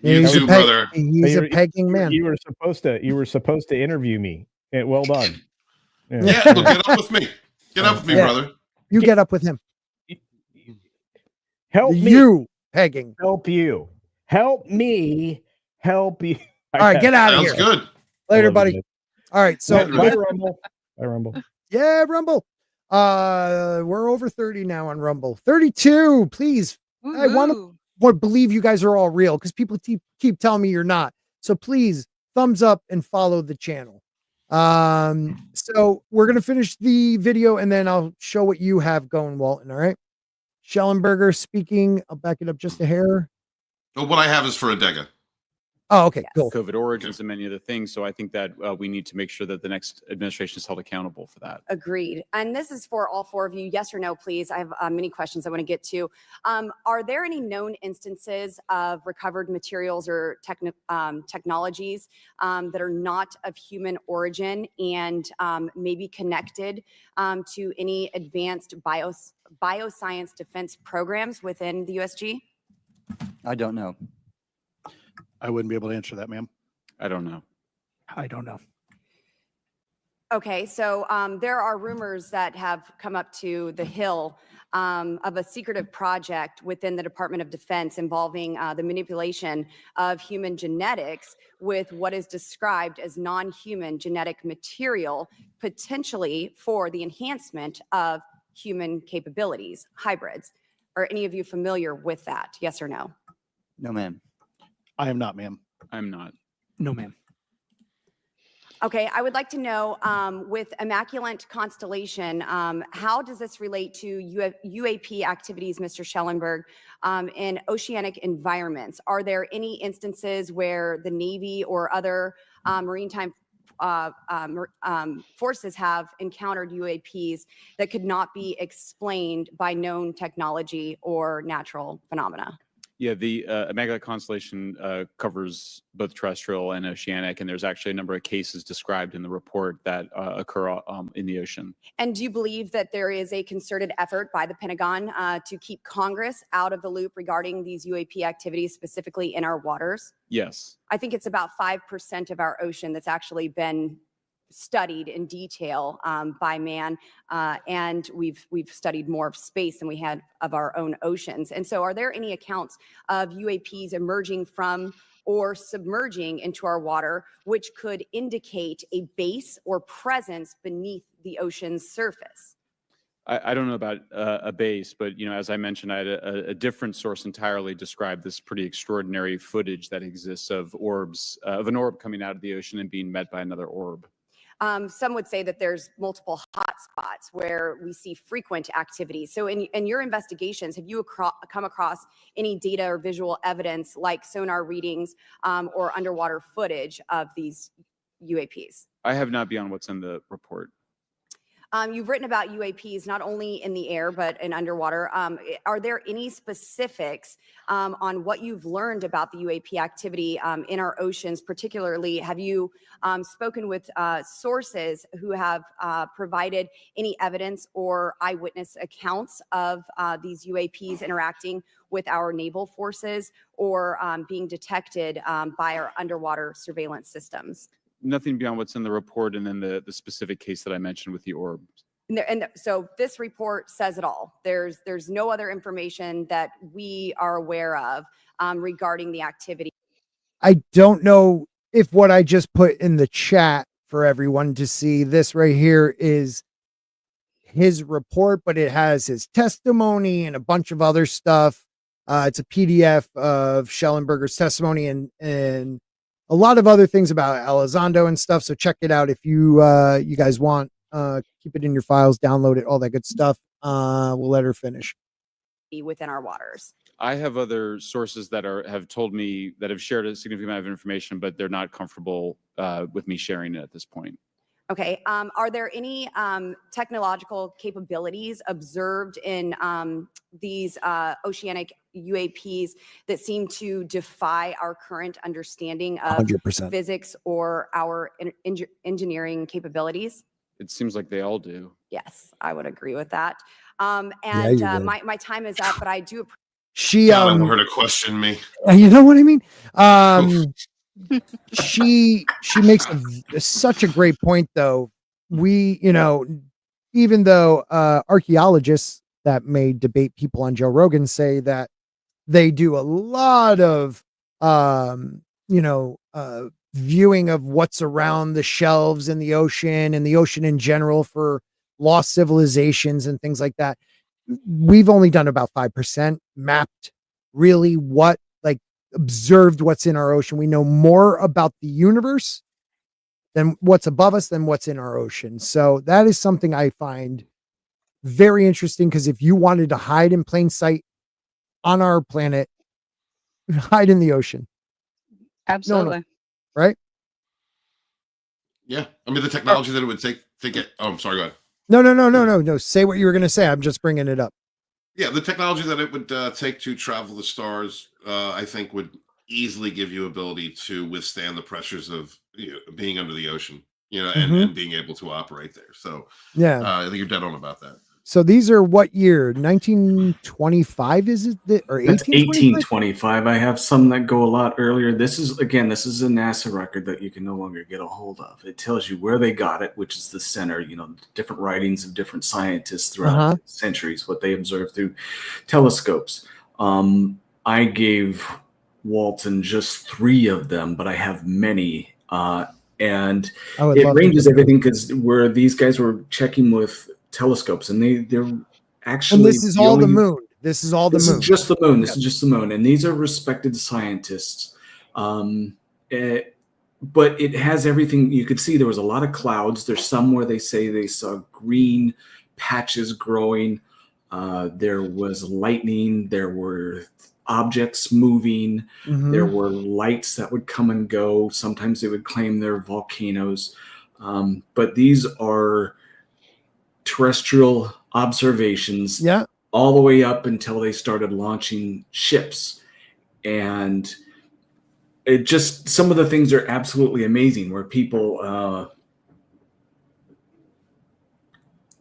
You too, brother. He's a pegging man. You were supposed to interview me. Well done. Yeah, well, get up with me. Get up with me, brother. You get up with him. Help me. You pegging. Help you. Help me. Help you. All right, get out of here. Sounds good. Later, buddy. All right, so bye, Rumble. Bye, Rumble. Yeah, Rumble. We're over 30 now on Rumble. 32, please. I want to believe you guys are all real because people keep telling me you're not. So please thumbs up and follow the channel. So we're going to finish the video and then I'll show what you have going, Walton. All right. Schellenberger speaking. I'll back it up just a hair. Well, what I have is for Adega. Oh, okay, Yes. cool. COVID origins and many other things. So I think that we need to make sure that the next administration is held accountable for that. Agreed. And this is for all four of you. Yes or no, please. I have many questions I want to get to. Are there any known instances of recovered materials or technologies that are not of human origin and maybe connected to any advanced bioscience defense programs within the USG? I don't know. I wouldn't be able to answer that, ma'am. I don't know. I don't know. Okay, so there are rumors that have come up to the Hill of a secretive project within the Department of Defense involving the manipulation of human genetics with what is described as non-human genetic material, potentially for the enhancement of human capabilities, hybrids. Are any of you familiar with that? Yes or no? No, ma'am. I am not, ma'am. I'm not. No, ma'am. Okay, I would like to know with Immaculate Constellation, how does this relate to UAP activities, Mr. Schellenberg, in oceanic environments? Are there any instances where the Navy or other maritime forces have encountered UAPs that could not be explained by known technology or natural phenomena? Yeah, the Immaculate Constellation covers both terrestrial and oceanic, and there's actually a number of cases described in the report that occur in the ocean. And do you believe that there is a concerted effort by the Pentagon to keep Congress out of the loop regarding these UAP activities, specifically in our waters? Yes. I think it's about 5% of our ocean that's actually been studied in detail by man, and we've studied more of space than we had of our own oceans. And so, are there any accounts of UAPs emerging from or submerging into our water, which could indicate a base or presence beneath the ocean's surface? I don't know about a base, but as I mentioned, I had a different source entirely describe this pretty extraordinary footage that exists of orbs, of an orb coming out of the ocean and being met by another orb. Some would say that there's multiple hotspots where we see frequent activity. So in your investigations, have you come across any data or visual evidence like sonar readings or underwater footage of these UAPs? I have not beyond what's in the report. You've written about UAPs not only in the air, but in underwater. Are there any specifics on what you've learned about the UAP activity in our oceans? Particularly, have you spoken with sources who have provided any evidence or eyewitness accounts of these UAPs interacting with our naval forces or being detected by our underwater surveillance systems? Nothing beyond what's in the report, and then the specific case that I mentioned with the orb. So this report says it all. There's no other information that we are aware of regarding the activity. I don't know if what I just put in the chat for everyone to see, this right here is his report, but it has his testimony and a bunch of other stuff. It's a PDF of Schellenberger's testimony and a lot of other things about Elizondo and stuff. So check it out if you you guys want. Keep it in your files, download it, all that good stuff. We'll let her finish. Within our waters. I have other sources that have told me that have shared a significant amount of information, but they're not comfortable with me sharing it at this point. Okay. Are there any technological capabilities observed in these oceanic UAPs that seem to defy our current understanding of 100%. physics or our engineering capabilities? It seems like they all do. Yes, I would agree with that. Yeah, you would. My time is up, but I do appreciate. She God, I want her to question me. you know what I mean? She makes such a great point though. We, even though archaeologists that may debate people on Joe Rogan say that they do a lot of viewing of what's around the shelves in the ocean and the ocean in general for lost civilizations and things like that. We've only done about 5% mapped really what, like, observed what's in our ocean. We know more about the universe than what's above us than what's in our ocean. So that is something I find very interesting, because if you wanted to hide in plain sight on our planet, hide in the ocean. Absolutely. Right? Yeah. I mean, the technology that it would take to get, oh, I'm sorry, go ahead. No. Say what you were going to say. I'm just bringing it up. Yeah, the technology that it would take to travel the stars, I think, would easily give you ability to withstand the pressures of being under the ocein, and being able to operate there. So, Yeah. I think you're dead on about that. So these are what year? 1925 is it? Or 1825? I have some that go a lot earlier. This is a NASA record that you can no longer get a hold of. It tells you where they got it, which is the center, different writings of different scientists throughout the centuries, what they observed through telescopes. I gave Walton just 3 of them, but I have many. And it ranges everything, because where these guys were checking with telescopes, and they're actually, and this is all the moon. This is all the moon. This is just the moon. This is just the moon, and these are respected scientists. But it has everything. You could see there was a lot of clouds. There's some where they say they saw green patches growing. There was lightning. There were objects moving. There were lights that would come and go. Sometimes they would claim they're volcanoes. But these are terrestrial observations, all the way up until they started launching ships. And it just, some of the things are absolutely amazing, where people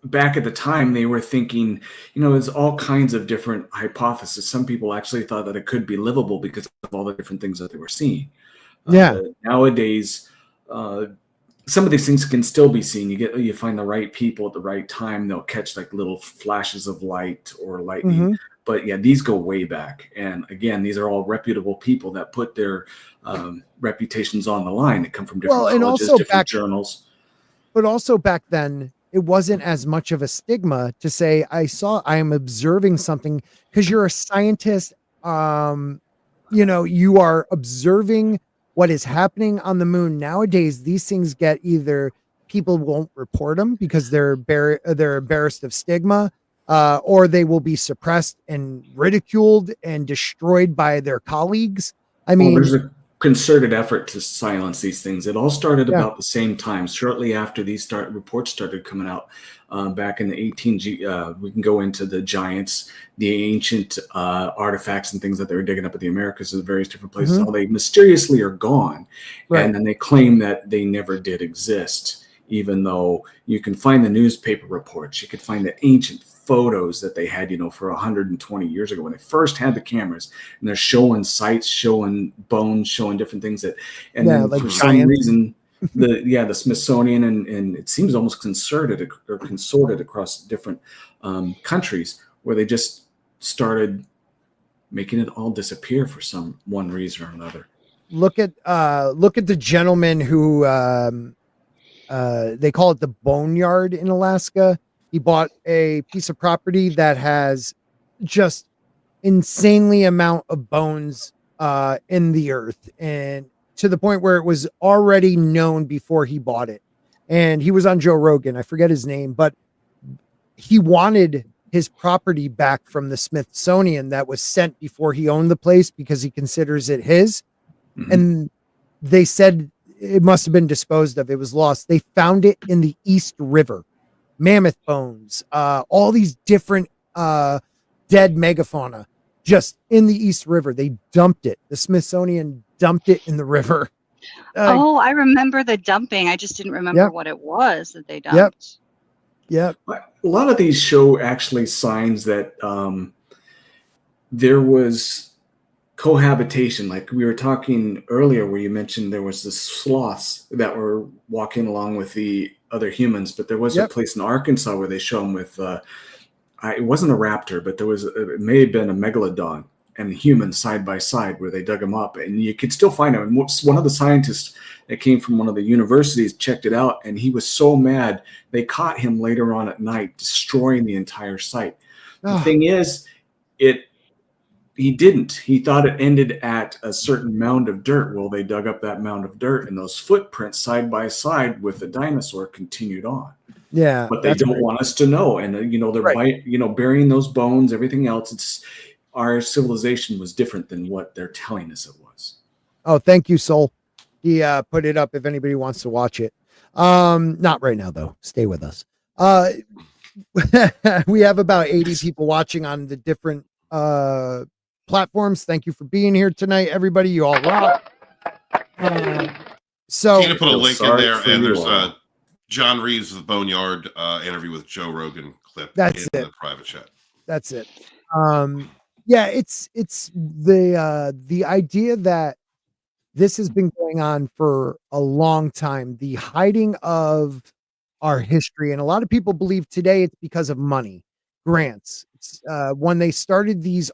back at the time, they were thinking, there's all kinds of different hypotheses. Some people actually thought that it could be livable because of all the different things that they were seeing. Nowadays, some of these things can still be seen. You find the right people at the right time. They'll catch like little flashes of light or lightning. But yeah, these go way back. And again, these are all reputable people that put their reputations on the line. They come from different colleges, different journals. But also back then, it wasn't as much of a stigma to say, I am observing something, because you're a scientist. You are observing what is happening on the moon. Nowadays, these things get, either people won't report them because they're embarrassed of stigma, or they will be suppressed and ridiculed and destroyed by their colleagues. I mean, there's a concerted effort to silence these things. It all started about the same time, shortly after these reports started coming out. Back in the we can go into the giants, the ancient artifacts and things that they were digging up at the Americas and various different places. How they mysteriously are gone, and then they claim that they never did exist, even though you can find the newspaper reports, you could find the ancient photos that they had, for 120 years ago when they first had the cameras, and they're showing sites, showing bones, showing different things then for some reason, the Smithsonian and it seems almost consorted across different countries, where they just started making it all disappear for one reason or another. Look at the gentleman who they call it the Boneyard in Alaska. He bought a piece of property that has just insanely amount of bones in the earth, and to the point where it was already known before he bought it. And he was on Joe Rogan. I forget his name, but he wanted his property back from the Smithsonian that was sent before he owned the place, because he considers it his. And they said it must have been disposed of. It was lost. They found it in the East River. Mammoth bones, all these different dead megafauna just in the East River. They dumped it. The Smithsonian dumped it in the river. I remember the dumping. I just didn't remember what it was that they dumped. Yep. A lot of these show actually signs that there was cohabitation. Like we were talking earlier, where you mentioned there was the sloths that were walking along with the other humans, but there was a place in Arkansas where they show them with it wasn't a raptor, but it may have been a megalodon, and human side by side where they dug them up, and you could still find them. And one of the scientists that came from one of the universities checked it out, and he was so mad they caught him later on at night destroying the entire site. The thing is, he didn't. He thought it ended at a certain mound of dirt. Well, they dug up that mound of dirt, and those footprints side by side with the dinosaur continued on. Yeah, But they don't want us to know. And they're burying those bones, everything else. It's our civilization was different than what they're telling us it was. Oh, thank you, Soul. He put it up if anybody wants to watch it. Not right now though. Stay with us. We have about 80 people watching on the different platforms. Thank you for being here tonight, everybody. You all rock. So Tina put a link in there, and there's John Reeves' the Boneyard interview with Joe Rogan clip in the private chat. That's it. Yeah, it's the idea that this has been going on for a long time, the hiding of our history. And a lot of people believe today it's because of money, grants. It's, when they started these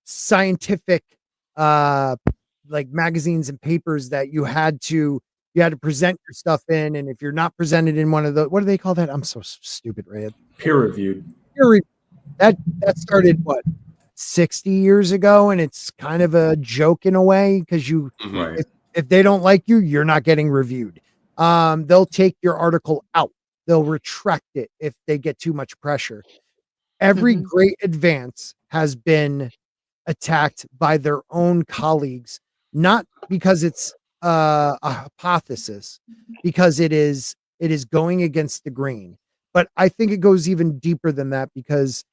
scientific like magazines and papers that you had to present your stuff in, and if you're not presented in one of the, what do they call that? I'm so stupid, Ray. Peer reviewed. That started what, 60 years ago, and it's kind of a joke in a way because you if they don't like you, you're not getting reviewed. They'll take your article out. They'll retract it if they get too much pressure. Every great advance has been attacked by their own colleagues, not because it's a hypothesis, because it is going against the grain. But I think it goes even deeper than that, because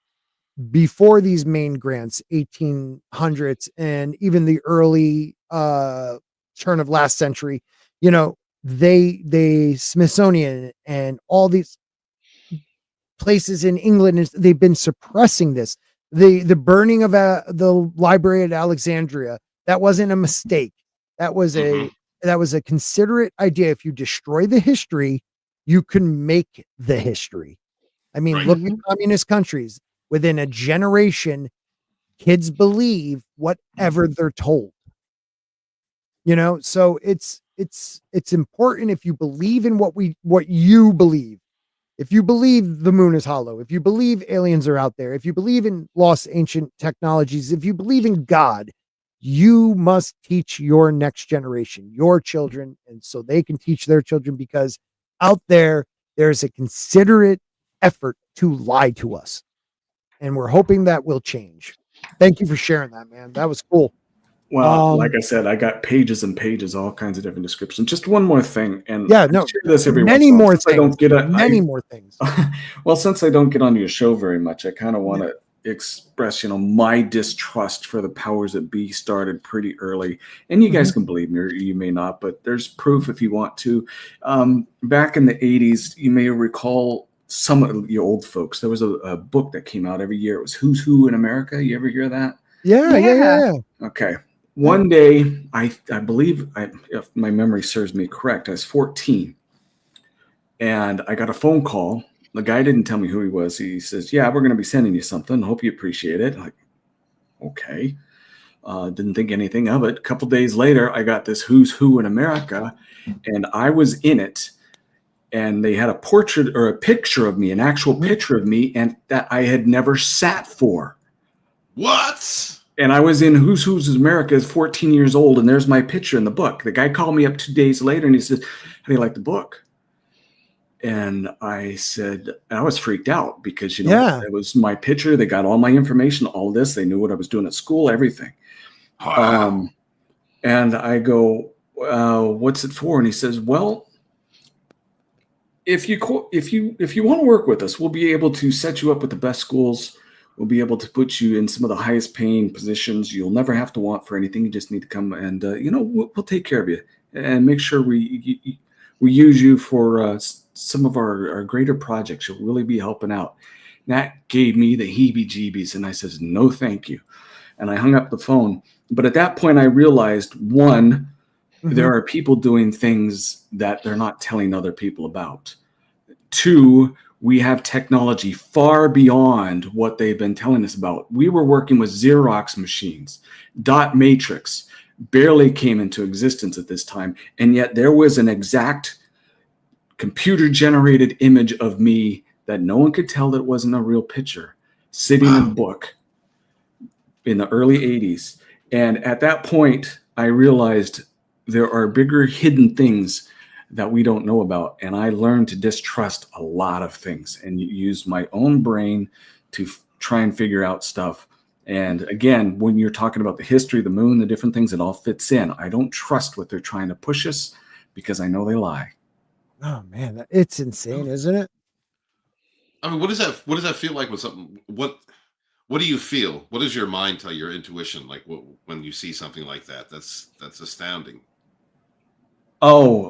before these main grants, 1800s and even the early turn of last century, they Smithsonian and all these places in England, they've been suppressing this. The burning of the library at Alexandria, that wasn't a mistake. That was a considerate idea. If you destroy the history, you can make the history. I mean, look at communist countries. Within a generation, kids believe whatever they're told. So it's important if you believe in what you believe. If you believe the moon is hollow, if you believe aliens are out there, if you believe in lost ancient technologies, if you believe in God, you must teach your next generation, your children, and so they can teach their children, because out there's a considerate effort to lie to us. And we're hoping that will change. Thank you for sharing that, man. That was cool. Well, like I said, I got pages and pages, all kinds of different descriptions. Just one more thing, and yeah, no, this every many more things. Many more things. Well, since I don't get onto your show very much, I kind of want to express, my distrust for the powers that be started pretty early. And you guys can believe me, or you may not, but there's proof if you want to. Back in the 80s, you may recall, some of you old folks, there was a book that came out every year. It was Who's Who in America. You ever hear that? Yeah. Okay. One day, I believe, if my memory serves me correct, I was 14, and I got a phone call. The guy didn't tell me who he was. He says, "Yeah, we're going to be sending you something. Hope you appreciate it." Like, okay. Didn't think anything of it. A couple days later, I got this Who's Who in America, and I was in it. And they had a portrait or a picture of me, an actual picture of me, and that I had never sat for. What? And I was in Who's America as 14 years old, and there's my picture in the book. The guy called me up 2 days later, and he said, "How do you like the book?" And I said, and I was freaked out because, it was my picture. They got all my information, all of this. They knew what I was doing at school, everything. Wow. And I go, "What's it for?" And he says, "Well, if you want to work with us, we'll be able to set you up with the best schools. We'll be able to put you in some of the highest paying positions. You'll never have to want for anything. You just need to come and, we'll take care of you and make sure we use you for some of our greater projects. You'll really be helping out." That gave me the heebie-jeebies, and I says, "No, thank you." And I hung up the phone. But at that point, I realized, one, there are people doing things that they're not telling other people about. Two, We have technology far beyond what they've been telling us about. We were working with Xerox machines. Dot matrix barely came into existence at this time, and yet there was an exact computer-generated image of me that no one could tell that it wasn't a real picture, sitting in a book in the early 80s. And at that point, I realized there are bigger hidden things that we don't know about. And I learned to distrust a lot of things and use my own brain to try and figure out stuff. And again, when you're talking about the history of the moon, the different things, it all fits in. I don't trust what they're trying to push us because I know they lie. Oh man, it's insane, isn't it? I mean, what does that feel like when something? What do you feel? What does your mind tell your intuition like when you see something like that? That's astounding. Oh,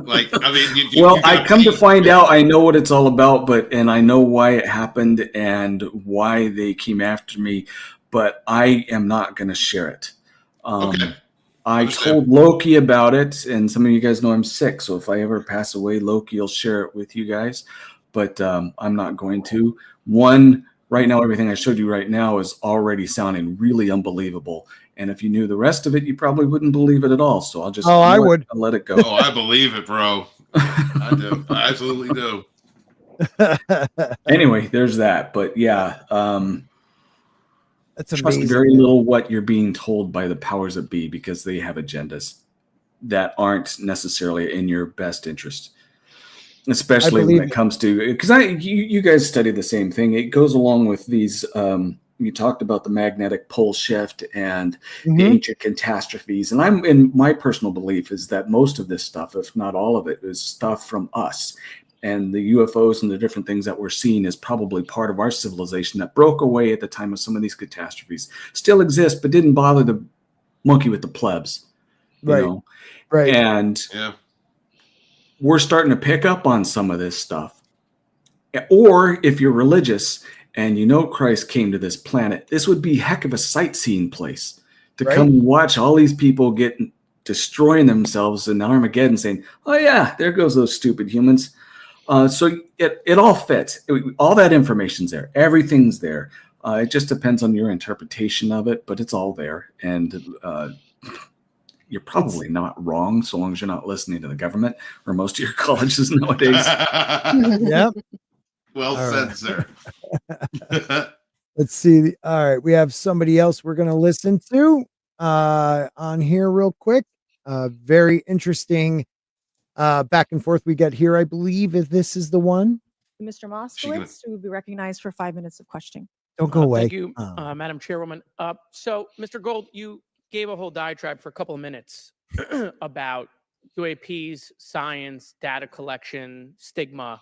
like I mean, well, I come to find out I know what it's all about, and I know why it happened and why they came after me, but I am not going to share it. Okay. I told Loki about it, and some of you guys know I'm sick, so if I ever pass away, Loki will share it with you guys, but I'm not going to. One, right now, everything I showed you right now is already sounding really unbelievable. And if you knew the rest of it, you probably wouldn't believe it at all. So I'll just I would let it go. Oh, I believe it, bro. I do. I absolutely do. Anyway, there's that. But yeah, that's trust amazing. Very little what you're being told by the powers that be because they have agendas that aren't necessarily in your best interest. Especially when it comes to, because you guys study the same thing. It goes along with these. You talked about the magnetic pole shift and the ancient catastrophes, and my personal belief is that most of this stuff, if not all of it, is stuff from us. And the UFOs and the different things that we're seeing is probably part of our civilization that broke away at the time of some of these catastrophes. Still exist, but didn't bother to monkey with the plebs. Right. You know? Right. And yeah. We're starting to pick up on some of this stuff. Or if you're religious and you know Christ came to this planet, this would be a heck of a sightseeing place to come and watch all these people destroying themselves in Armageddon, saying, oh yeah, there goes those stupid humans. So it all fits. All that information's there. Everything's there. It just depends on your interpretation of it, but it's all there. And you're probably not wrong so long as you're not listening to the government or most of your colleges nowadays. Yep. Well said, sir. Let's see. All right. We have somebody else we're going to listen to on here real quick. Very interesting back and forth we get here. I believe if this is the one. Mr. Moskowitz, who will be recognized for 5 minutes of questioning. Don't go away. Thank you, Madam Chairwoman. So, Mr. Gold, you gave a whole diatribe for a couple of minutes about UAPs, science, data collection, stigma.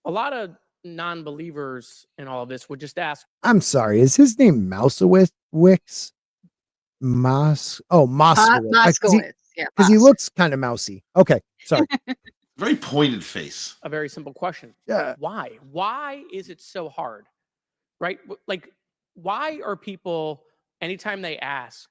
A lot of non-believers in all of this would just ask. I'm sorry. Is his name Mousewitz? Moskowitz. Moskowitz. Yeah. Because he looks kind of mousy. Okay. Sorry. Very pointed face. A very simple question. Yeah. Why? Why is it so hard? Right? Like, why are people, anytime they ask,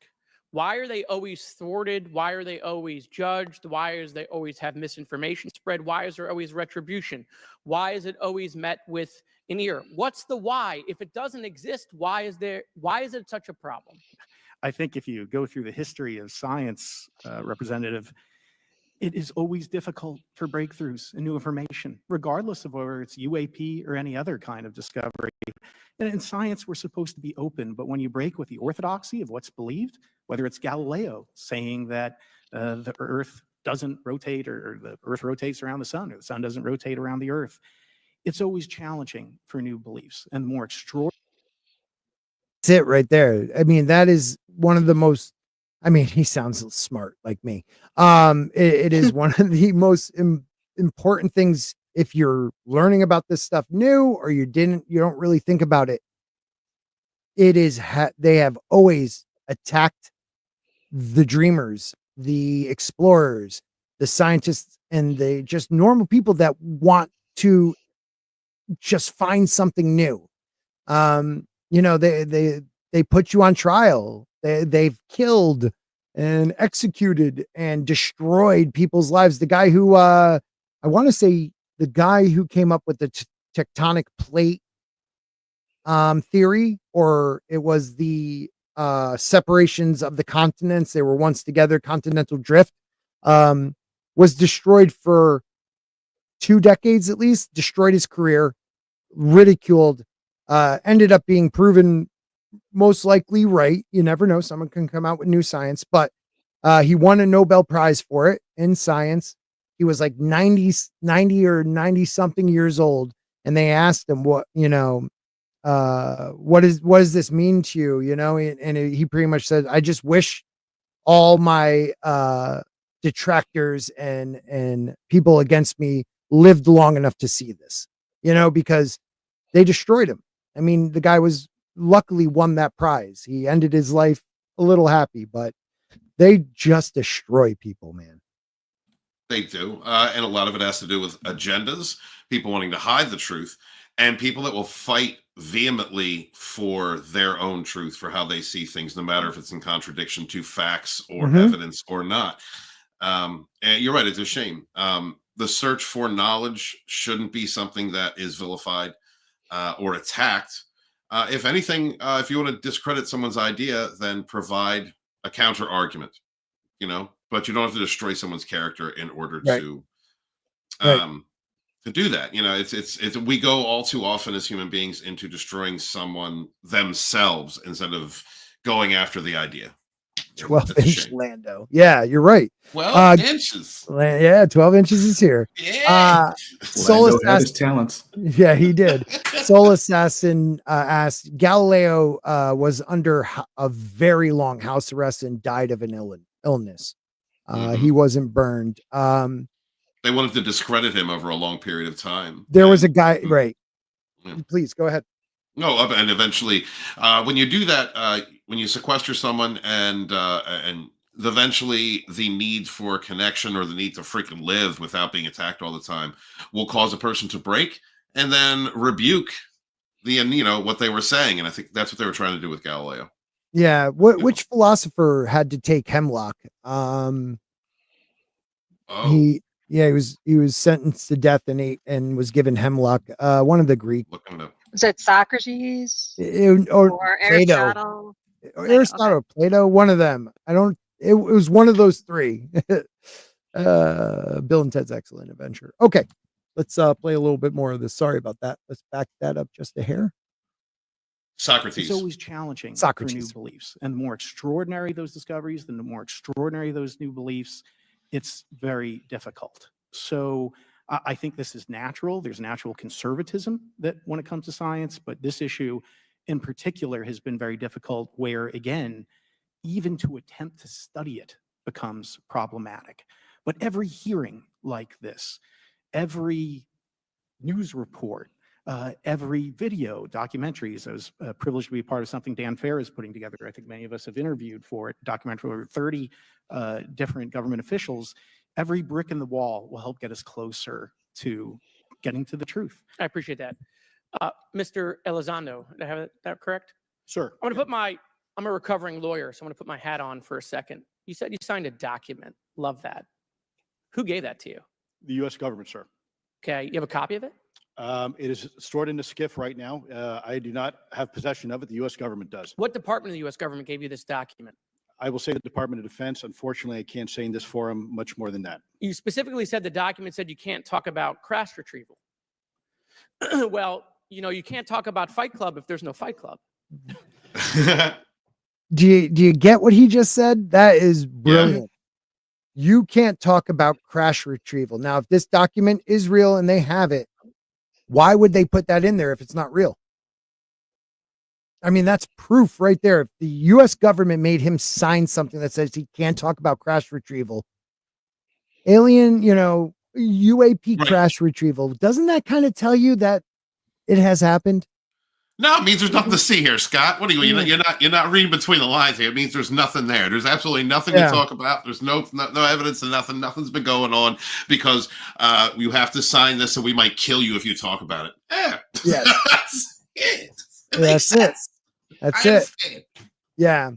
why are they always thwarted? Why are they always judged? Why is they always have misinformation spread? Why is there always retribution? Why is it always met with an ear? What's the why? If it doesn't exist, why is it such a problem? I think if you go through the history of science, Representative, it is always difficult for breakthroughs and new information, regardless of whether it's UAP or any other kind of discovery. And in science, we're supposed to be open, but when you break with the orthodoxy of what's believed, whether it's Galileo saying that the Earth doesn't rotate or the Earth rotates around the sun or the sun doesn't rotate around the Earth, it's always challenging for new beliefs and more extraordinary. That's it right there. I mean, that is one of the most, I mean, he sounds smart like me. It is one of the most important things if you're learning about this stuff new or you don't really think about it. It is, they have always attacked the dreamers, the explorers, the scientists, and the just normal people that want to just find something new. You know, they put you on trial. They've killed and executed and destroyed people's lives. The guy who I want to say the guy who came up with the tectonic plate theory, or it was the separations of the continents. They were once together, continental drift, was destroyed for 2 decades at least, destroyed his career, ridiculed, ended up being proven most likely right. You never know. Someone can come out with new science, but he won a Nobel Prize for it in science. He was like 90 or 90 something years old. And they asked him what does this mean to you? And he pretty much said, I just wish all my detractors and people against me lived long enough to see this, because they destroyed him. I mean, the guy was luckily won that prize. He ended his life a little happy, but they just destroy people, man. They do. And a lot of it has to do with agendas, people wanting to hide the truth, and people that will fight vehemently for their own truth, for how they see things, no matter if it's in contradiction to facts or evidence or not. And you're right, it's a shame. The search for knowledge shouldn't be something that is vilified or attacked. If anything, if you want to discredit someone's idea, then provide a counter argument, but you don't have to destroy someone's character in order to do that. It's we go all too often as human beings into destroying someone themselves instead of going after the idea. 12-inch Lando. Yeah, you're right. 12 inches. 12 inches is here. Yeah. Soul Lando had his Assassin. talents. Yeah, he did. Soul Assassin asked, Galileo was under a very long house arrest and died of an illness. He wasn't burned. They wanted to discredit him over a long period of time. There was a guy, right? Yeah. Please go ahead. No, and eventually, when you do that, when you sequester someone, and eventually the need for connection or the need to freaking live without being attacked all the time will cause a person to break and then rebuke what they were saying, and I think that's what they were trying to do with Galileo. Yeah. Which philosopher had to take hemlock? He was sentenced to death and was given hemlock. One of the Greek. Looking it up. Was it Socrates or Plato? Aristotle? Aristotle, Plato, one of them. It was one of those three. Bill and Ted's Excellent Adventure. Okay, let's play a little bit more of this. Sorry about that. Let's back that up just a hair. Socrates. It's always challenging for new beliefs. And the more extraordinary those discoveries, the more extraordinary those new beliefs, it's very difficult. So I think this is natural. There's natural conservatism that when it comes to science, but this issue in particular has been very difficult where, again, even to attempt to study it becomes problematic. But every hearing like this, every news report, every video, documentaries, I was privileged to be a part of something Dan Fair is putting together. I think many of us have interviewed for it, documentary over 30 different government officials. Every brick in the wall will help get us closer to getting to the truth. I appreciate that. Mr. Elizondo, did I have that correct? Sir. I'm a recovering lawyer, so I'm going to put my hat on for a second. You said you signed a document. Love that. Who gave that to you? The U.S. government, sir. Okay. You have a copy of it? It is stored in the SCIF right now. I do not have possession of it. The U.S. government does. What department of the U.S. government gave you this document? I will say the Department of Defense. Unfortunately, I can't say in this forum much more than that. You specifically said the document said you can't talk about crash retrieval. Well, you can't talk about Fight Club if there's no Fight Club. Do you get what he just said? That is brilliant. Yeah. You can't talk about crash retrieval. Now, if this document is real and they have it, why would they put that in there if it's not real? I mean, that's proof right there. If the U.S. government made him sign something that says he can't talk about crash retrieval, alien, UAP crash retrieval, doesn't that kind of tell you that it has happened? No, it means there's nothing to see here, Scott. What are you? You're not reading between the lines here. It means there's nothing there. There's absolutely nothing to talk about. There's no evidence of nothing. Nothing's been going on because you have to sign this, and we might kill you if you talk about it. Yeah, yes. That's it. That's it. Yeah,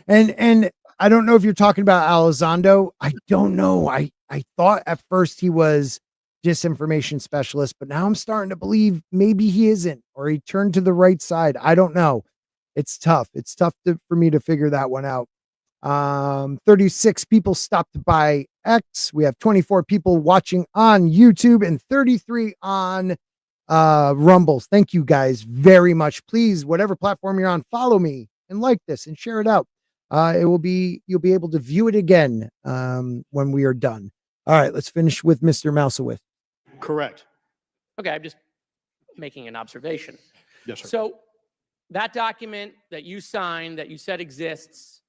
and I don't know if you're talking about Elizondo. I don't know. I thought at first he was disinformation specialist, but now I'm starting to believe maybe he isn't, or he turned to the right side. I don't know. It's tough. It's tough for me to figure that one out. 36 people stopped by X. We have 24 people watching on YouTube and 33 on Rumbles. Thank you guys very much. Please, whatever platform you're on, follow me and like this and share it out. You'll be able to view it again when we are done. All right, let's finish with Mr. Mousewith. Correct. Okay, I'm just making an observation. Yes, sir. So that document that you signed, that you said exists,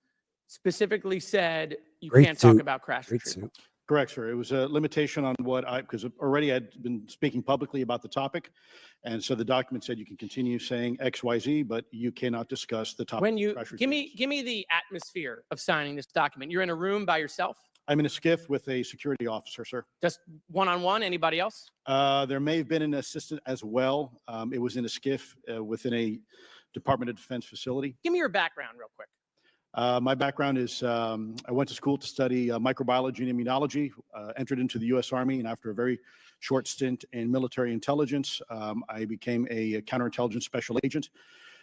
specifically said you Great can't talk suit. about crash Great retrieval. suit. Correct, sir. It was a limitation on because already I'd been speaking publicly about the topic. And so the document said you can continue saying X, Y, Z, but you cannot discuss the topic. When of you crash give retrievals. me the atmosphere of signing this document. You're in a room by yourself, I'm in a skiff with a security officer, sir. just one-on-one. Anybody else? There may have been an assistant as well. It was in a skiff within a Department of Defense facility. Give me your background real quick. My background is I went to school to study microbiology and immunology, entered into the U.S. Army, and after a very short stint in military intelligence, I became a counterintelligence special agent.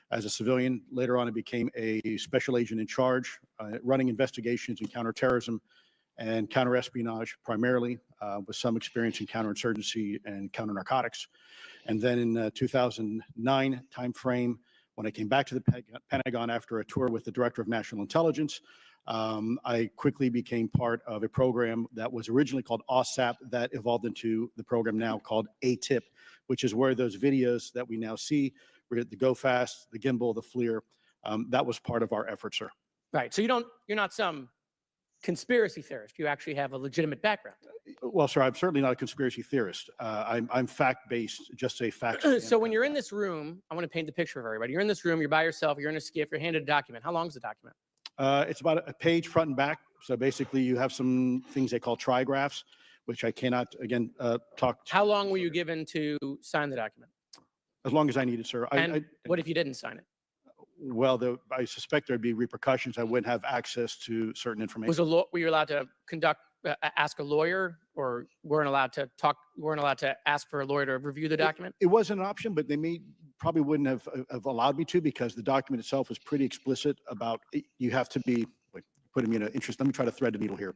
As a civilian, later on, I became a special agent in charge, running investigations in counterterrorism and counterespionage primarily, with some experience in counterinsurgency and counter-narcotics. And then in 2009 timeframe, when I came back to the Pentagon after a tour with the Director of National Intelligence, I quickly became part of a program that was originally called OSAP that evolved into the program now called ATIP, which is where those videos that we now see, the Go Fast, the Gimbal, the FLIR, that was part of our effort, sir. Right. So you're not some conspiracy theorist. You actually have a legitimate background. Well, sir, I'm certainly not a conspiracy theorist. I'm fact-based, just say facts. So when you're in this room, I want to paint the picture for everybody. You're in this room, you're by yourself, you're in a skiff, you're handed a document. How long is the document? It's about a page front and back. So basically you have some things they call trigraphs, which I cannot, again, talk. How long were you given to sign the document? As long as I needed, sir. And what if you didn't sign it? Well, I suspect there'd be repercussions. I wouldn't have access to certain information. Were you allowed to ask a lawyer, or weren't allowed to ask for a lawyer to review the document? It wasn't an option, but they probably wouldn't have allowed me to, because the document itself was pretty explicit about you have to be, putting me in an interest. Let me try to thread the needle here.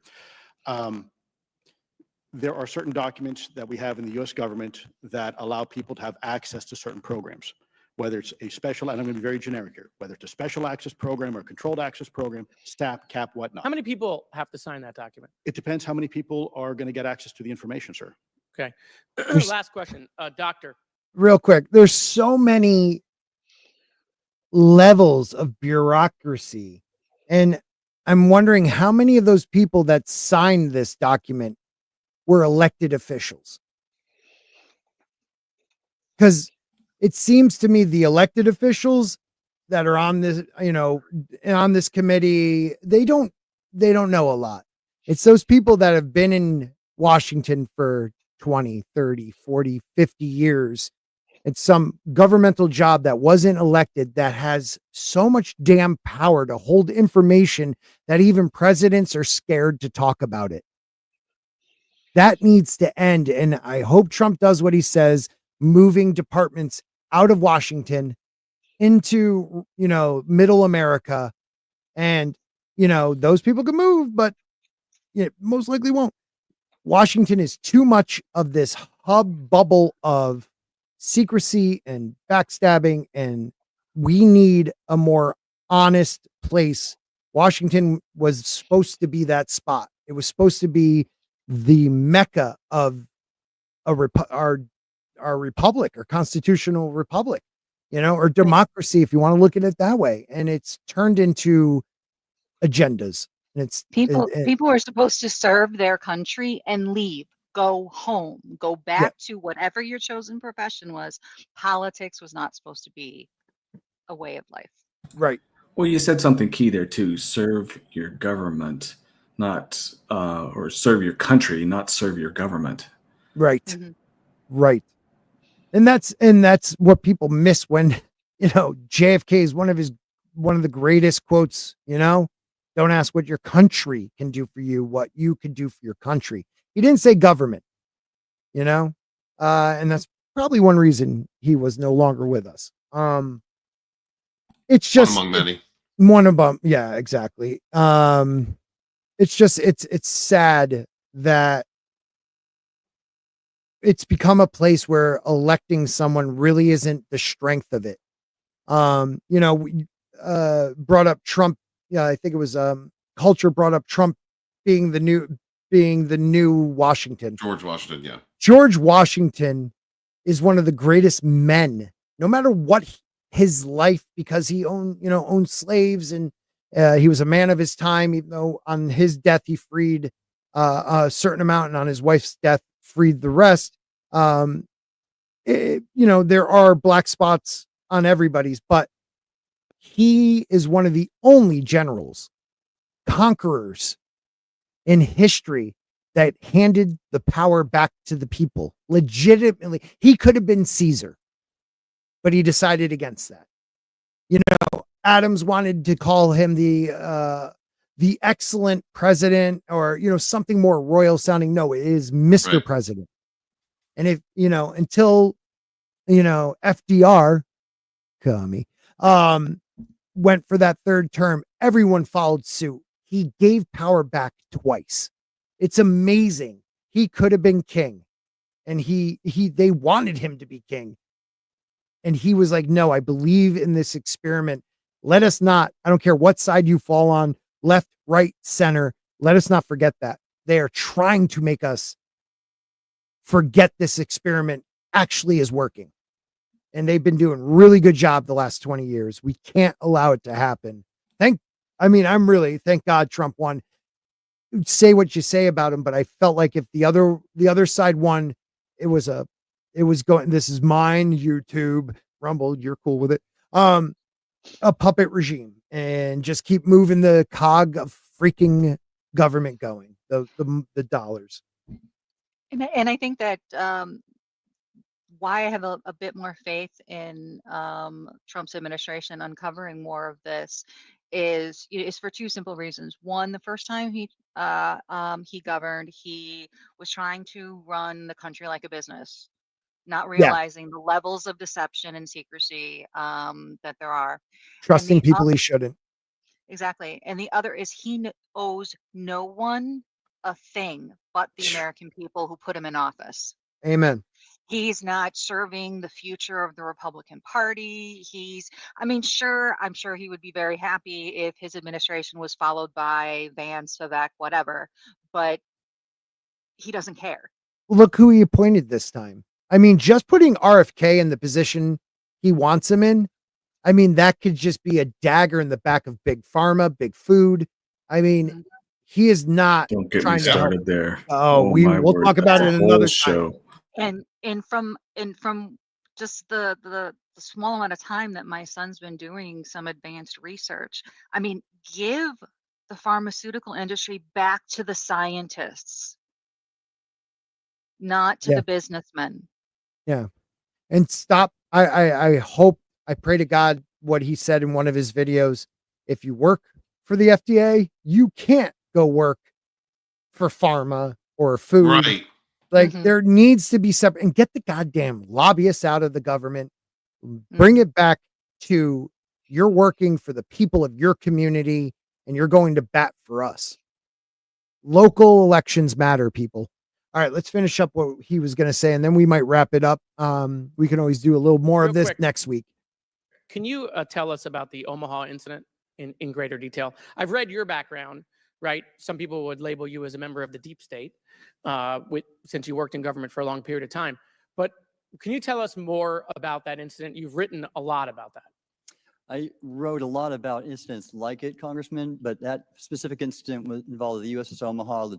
There are certain documents that we have in the U.S. government that allow people to have access to certain programs, whether it's a special, and I'm going to be very generic here, whether it's a special access program or a controlled access program, STAP, CAP, whatnot. How many people have to sign that document? It depends how many people are going to get access to the information, sir. Okay. Last question, doctor. Real quick, there's so many levels of bureaucracy, and I'm wondering how many of those people that signed this document were elected officials. Because it seems to me the elected officials that are on this, on this committee, they don't know a lot. It's those people that have been in Washington for 20, 30, 40, 50 years. It's some governmental job that wasn't elected that has so much damn power to hold information that even presidents are scared to talk about it. That needs to end. And I hope Trump does what he says, moving departments out of Washington into, middle America. And, those people can move, but most likely won't. Washington is too much of this hub bubble of secrecy and backstabbing, and we need a more honest place. Washington was supposed to be that spot. It was supposed to be the mecca of our republic, or constitutional republic, or democracy, if you want to look at it that way. And it's turned into agendas. And it's people are supposed to serve their country and leave, go home, go back to whatever your chosen profession was. Politics was not supposed to be a way of life. Right. Well, you said something key there too. Serve your government, not or serve your country, not serve your government. Right. Mhm. Right. And that's what people miss when, JFK is one of the greatest quotes, don't ask what your country can do for you, what you can do for your country. He didn't say government. you know? And that's probably one reason he was no longer with us. It's One just among many. one of them. Yeah, exactly. It's just, it's sad that it's become a place where electing someone really isn't the strength of it. We brought up Trump. Yeah, I think it was culture brought up Trump being the new Washington. George Washington, yeah. George Washington is one of the greatest men, no matter what his life, because he owned slaves, and he was a man of his time, even though on his death he freed a certain amount, and on his wife's death freed the rest. There are black spots on everybody's, but he is one of the only generals, conquerors in history that handed the power back to the people. Legitimately, he could have been Caesar, but he decided against that. Adams wanted to call him the excellent president, or something more royal sounding. No, it is Mr. Right. President. And if until FDR, commie, went for that third term, everyone followed suit. He gave power back twice. It's amazing. He could have been king, and they wanted him to be king. And he was like, no, I believe in this experiment. Let us not, I don't care what side you fall on, left, right, center. Let us not forget that. They are trying to make us forget this experiment actually is working. And they've been doing really good job the last 20 years. We can't allow it to happen. Thank God Trump won. Say what you say about him, but I felt like if the other side won, it was going, this is mine, YouTube, Rumble, you're cool with it. A puppet regime, and just keep moving the cog of freaking government going, the dollars. And I think that why I have a bit more faith in Trump's administration uncovering more of this is for two simple reasons. One, the first time he governed, he was trying to run the country like a business, not Yeah. realizing the levels of deception and secrecy that there are. Trusting people he shouldn't. Exactly. And the other is he owes no one a thing but the American people who put him in office. Amen. He's not serving the future of the Republican Party. I'm sure he would be very happy if his administration was followed by Vance, Vivek, whatever, but he doesn't care. Look who he appointed this time. I mean, just putting RFK in the position he wants him in, I mean, that could just be a dagger in the back of big pharma, big food. I mean, he is not Don't get me trying to help. started there. Oh, my we'll word, talk about that's it a whole another show. time. And from just the small amount of time that my son's been doing some advanced research, I mean, give the pharmaceutical industry back to the scientists, not to Yeah. the businessmen. Yeah. And stop. I hope, I pray to God what he said in one of his videos. If you work for the FDA, you can't go work for pharma or food. Right. Like there needs to be separate, and get the goddamn lobbyists out of the government. Bring it back to, you're working for the people of your community and you're going to bat for us. Local elections matter, people. All right, let's finish up what he was going to say, and then we might wrap it up. We can always do a little more Real of this quick. next week. Can you tell us about the Omaha incident in greater detail? I've read your background, right? Some people would label you as a member of the deep state, since you worked in government for a long period of time. But can you tell us more about that incident? You've written a lot about that. I wrote a lot about incidents like it, Congressman, but that specific incident involved the USS Omaha, the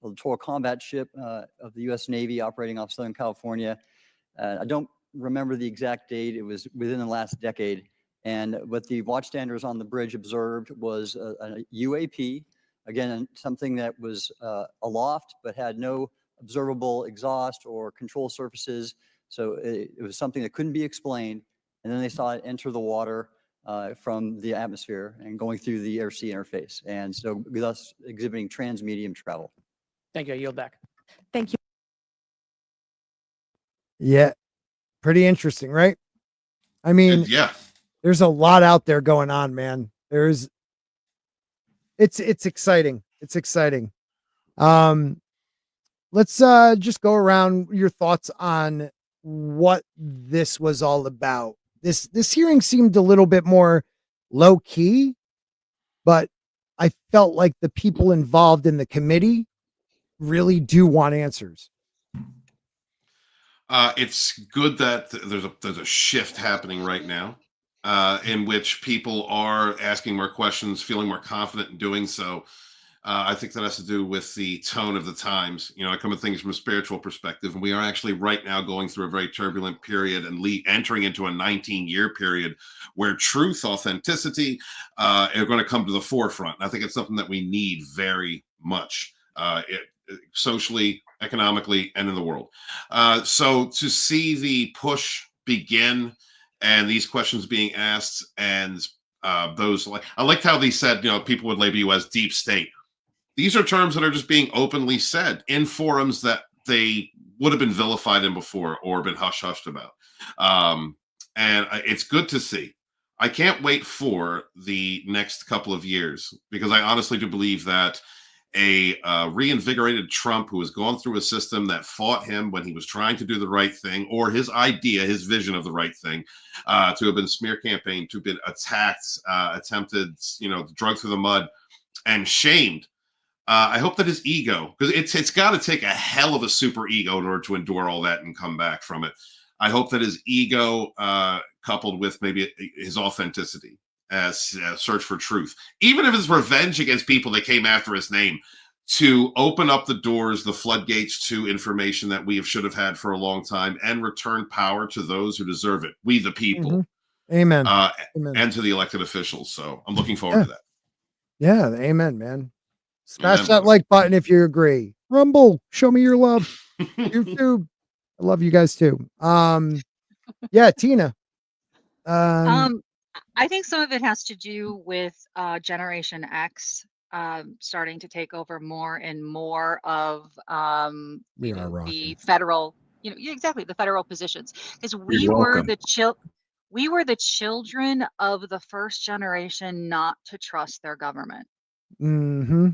littoral combat ship of the U.S. Navy operating off Southern California. I don't remember the exact date. It was within the last decade. And what the watchstanders on the bridge observed was a UAP, again, something that was aloft but had no observable exhaust or control surfaces. So it was something that couldn't be explained. And then they saw it enter the water from the atmosphere and going through the air-sea interface. And so thus exhibiting transmedium travel. Thank you. I yield back. Thank you. Yeah. Pretty interesting, right? I mean, Yeah. there's a lot out there going on, man. It's exciting. It's exciting. Let's just go around your thoughts on what this was all about. This hearing seemed a little bit more low key, but I felt like the people involved in the committee really do want answers. It's good that there's a shift happening right now, in which people are asking more questions, feeling more confident in doing so. I think that has to do with the tone of the times. I come at things from a spiritual perspective, and we are actually right now going through a very turbulent period and entering into a 19-year period where truth, authenticity are going to come to the forefront. And I think it's something that we need very much, socially, economically, and in the world. So to see the push begin and these questions being asked, and those, like, I liked how they said, people would label you as deep state. These are terms that are just being openly said in forums that they would have been vilified in before or been hush-hushed about. And it's good to see. I can't wait for the next couple of years, because I honestly do believe that a reinvigorated Trump who has gone through a system that fought him when he was trying to do the right thing, or his idea, his vision of the right thing, to have been smear campaigned, to have been attacked, attempted, dragged through the mud and shamed. I hope that his ego, because it's got to take a hell of a super ego in order to endure all that and come back from it. I hope that his ego, coupled with maybe his authenticity, as search for truth, even if it's revenge against people that came after his name, to open up the doors, the floodgates to information that we should have had for a long time, and return power to those who deserve it. We the people. Mm-hmm. Amen. Amen. And to the elected officials. So I'm looking forward to that. Yeah. Amen, man. Smash that like button if you agree. Rumble, show me your love. YouTube, I love you guys too. Yeah, Tina. I think some of it has to do with Generation X starting to take over more and more of the federal, exactly, the federal positions, because we were the children of the first generation not to trust their government. Mm-hmm.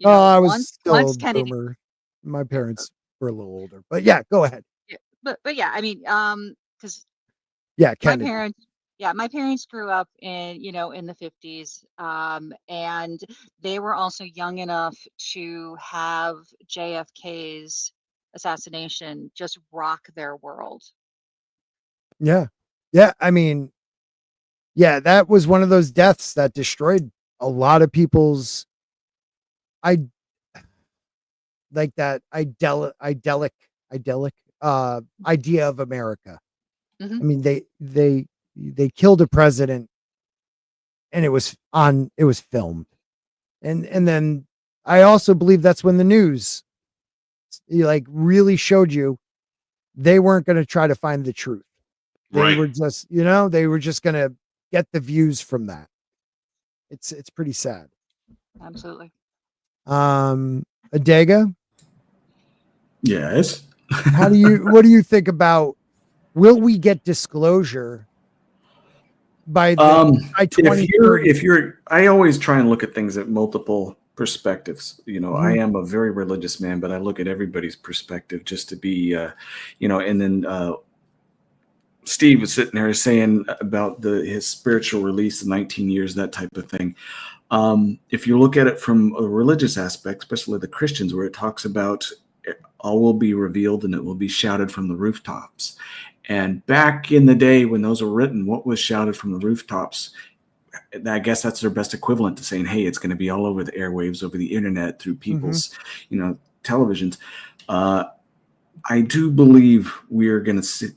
I was still a boomer. My parents were a little older, but yeah, go ahead. Yeah, but yeah, I mean, because my parents grew up in the 50s, and they were also young enough to have JFK's assassination just rock their world. Yeah, I mean, yeah, that was one of those deaths that destroyed a lot of people's idyllic idea of America. Mm-hmm. I mean, they killed a president, and it was filmed, and then I also believe that's when the news really showed you they weren't going to try to find the truth. They were just they were just going to get the views from that. It's pretty sad. Absolutely. Adega? Yes. What do you think about, will we get disclosure by 2030? I always try and look at things at multiple perspectives. I am a very religious man, but I look at everybody's perspective just to be, and then Steve was sitting there saying about his spiritual release, the 19 years, that type of thing. If you look at it from a religious aspect, especially the Christians, where it talks about all will be revealed and it will be shouted from the rooftops. And back in the day when those were written, what was shouted from the rooftops? I guess that's their best equivalent to saying, hey, it's going to be all over the airwaves, over the internet, through people's, televisions. I do believe we're going to see,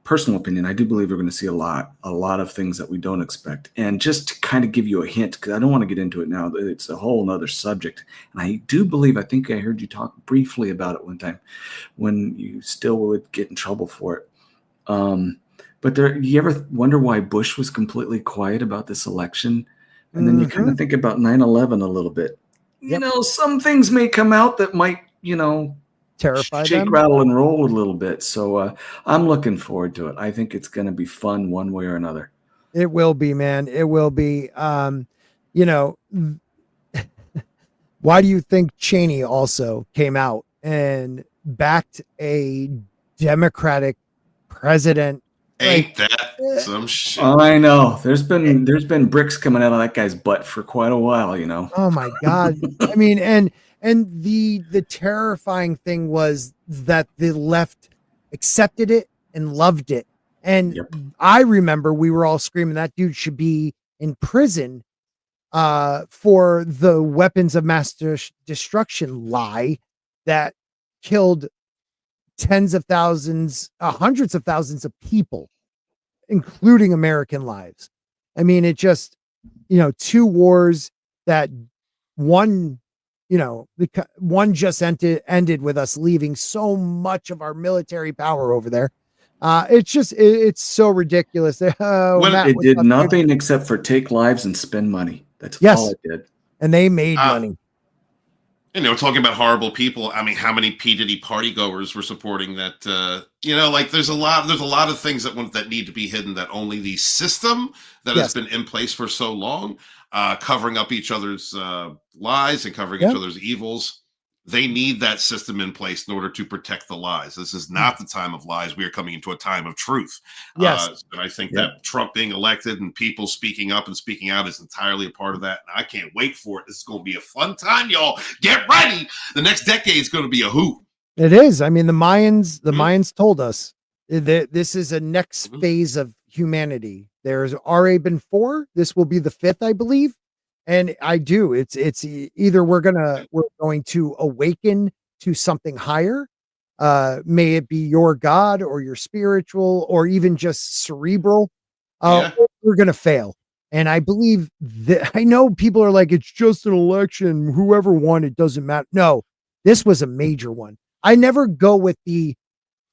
personal opinion, I do believe we're going to see a lot of things that we don't expect. And just to kind of give you a hint, because I don't want to get into it now, it's a whole nother subject. And I think I heard you talk briefly about it one time when you still would get in trouble for it. But you ever wonder why Bush was completely quiet about this election? And then you kind of think about 9/11 a little bit. Some things may come out that might, terrify shake, them. rattle, and roll a little bit. So I'm looking forward to it. I think it's going to be fun one way or another. It will be, man. It will be. You know, why do you think Cheney also came out and backed a Democratic president? Ain't that some shit? I know. There's been bricks coming out of that guy's butt for quite a while, you know. Oh my God. I mean, and the terrifying thing was that the left accepted it and loved it. And I remember we were all screaming that dude should be in prison for the weapons of mass destruction lie that killed tens of thousands, hundreds of thousands of people, including American lives. I mean, it just, you know, two wars that one, you know, one just ended with us leaving so much of our military power over there. It's just, it's so ridiculous. Matt, it what's did up, dude? nothing except for take lives and spend money. That's Yes. all it did. And they made money. You know, talking about horrible people. I mean, how many P. Diddy party goers were supporting that? You know, like there's a lot of things that need to be hidden that only the system that has been in place for so long, covering up each other's lies and covering each other's evils. They need that system in place in order to protect the lies. This is not the time of lies. We are coming into a time of truth. Yes. And I think that Trump being elected and people speaking up and speaking out is entirely a part of that. And I can't wait for it. This is going to be a fun time, y'all. Get ready. The next decade is going to be a hoot. It is. I mean, the Mayans told us that this is a next phase of humanity. There's already been 4. This will be the 5th, I believe. And I do. It's either we're going to awaken to something higher. May it be your God or your spiritual or even just cerebral. Or we're going to fail. And I believe that I know people are like, it's just an election. Whoever won, it doesn't matter. No, this was a major one. I never go with this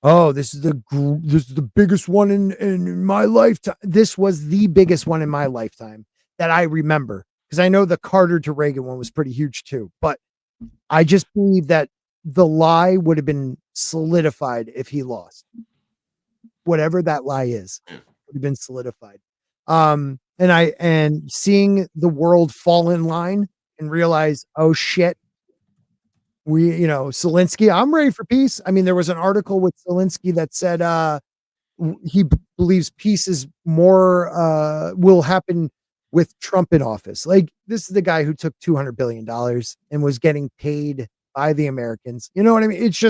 is the biggest one in my lifetime. This was the biggest one in my lifetime that I remember. Because I know the Carter to Reagan one was pretty huge too, but I just believe that the lie would have been solidified if he lost. Whatever that lie is, would have been solidified. And seeing the world fall in line and realize, oh shit, Zelensky, I'm ready for peace. I mean, there was an article with Zelensky that said he believes peace is more will happen with Trump in office. Like, this is the guy who took $200 billion and was getting paid by the Americans. You know what I mean? It's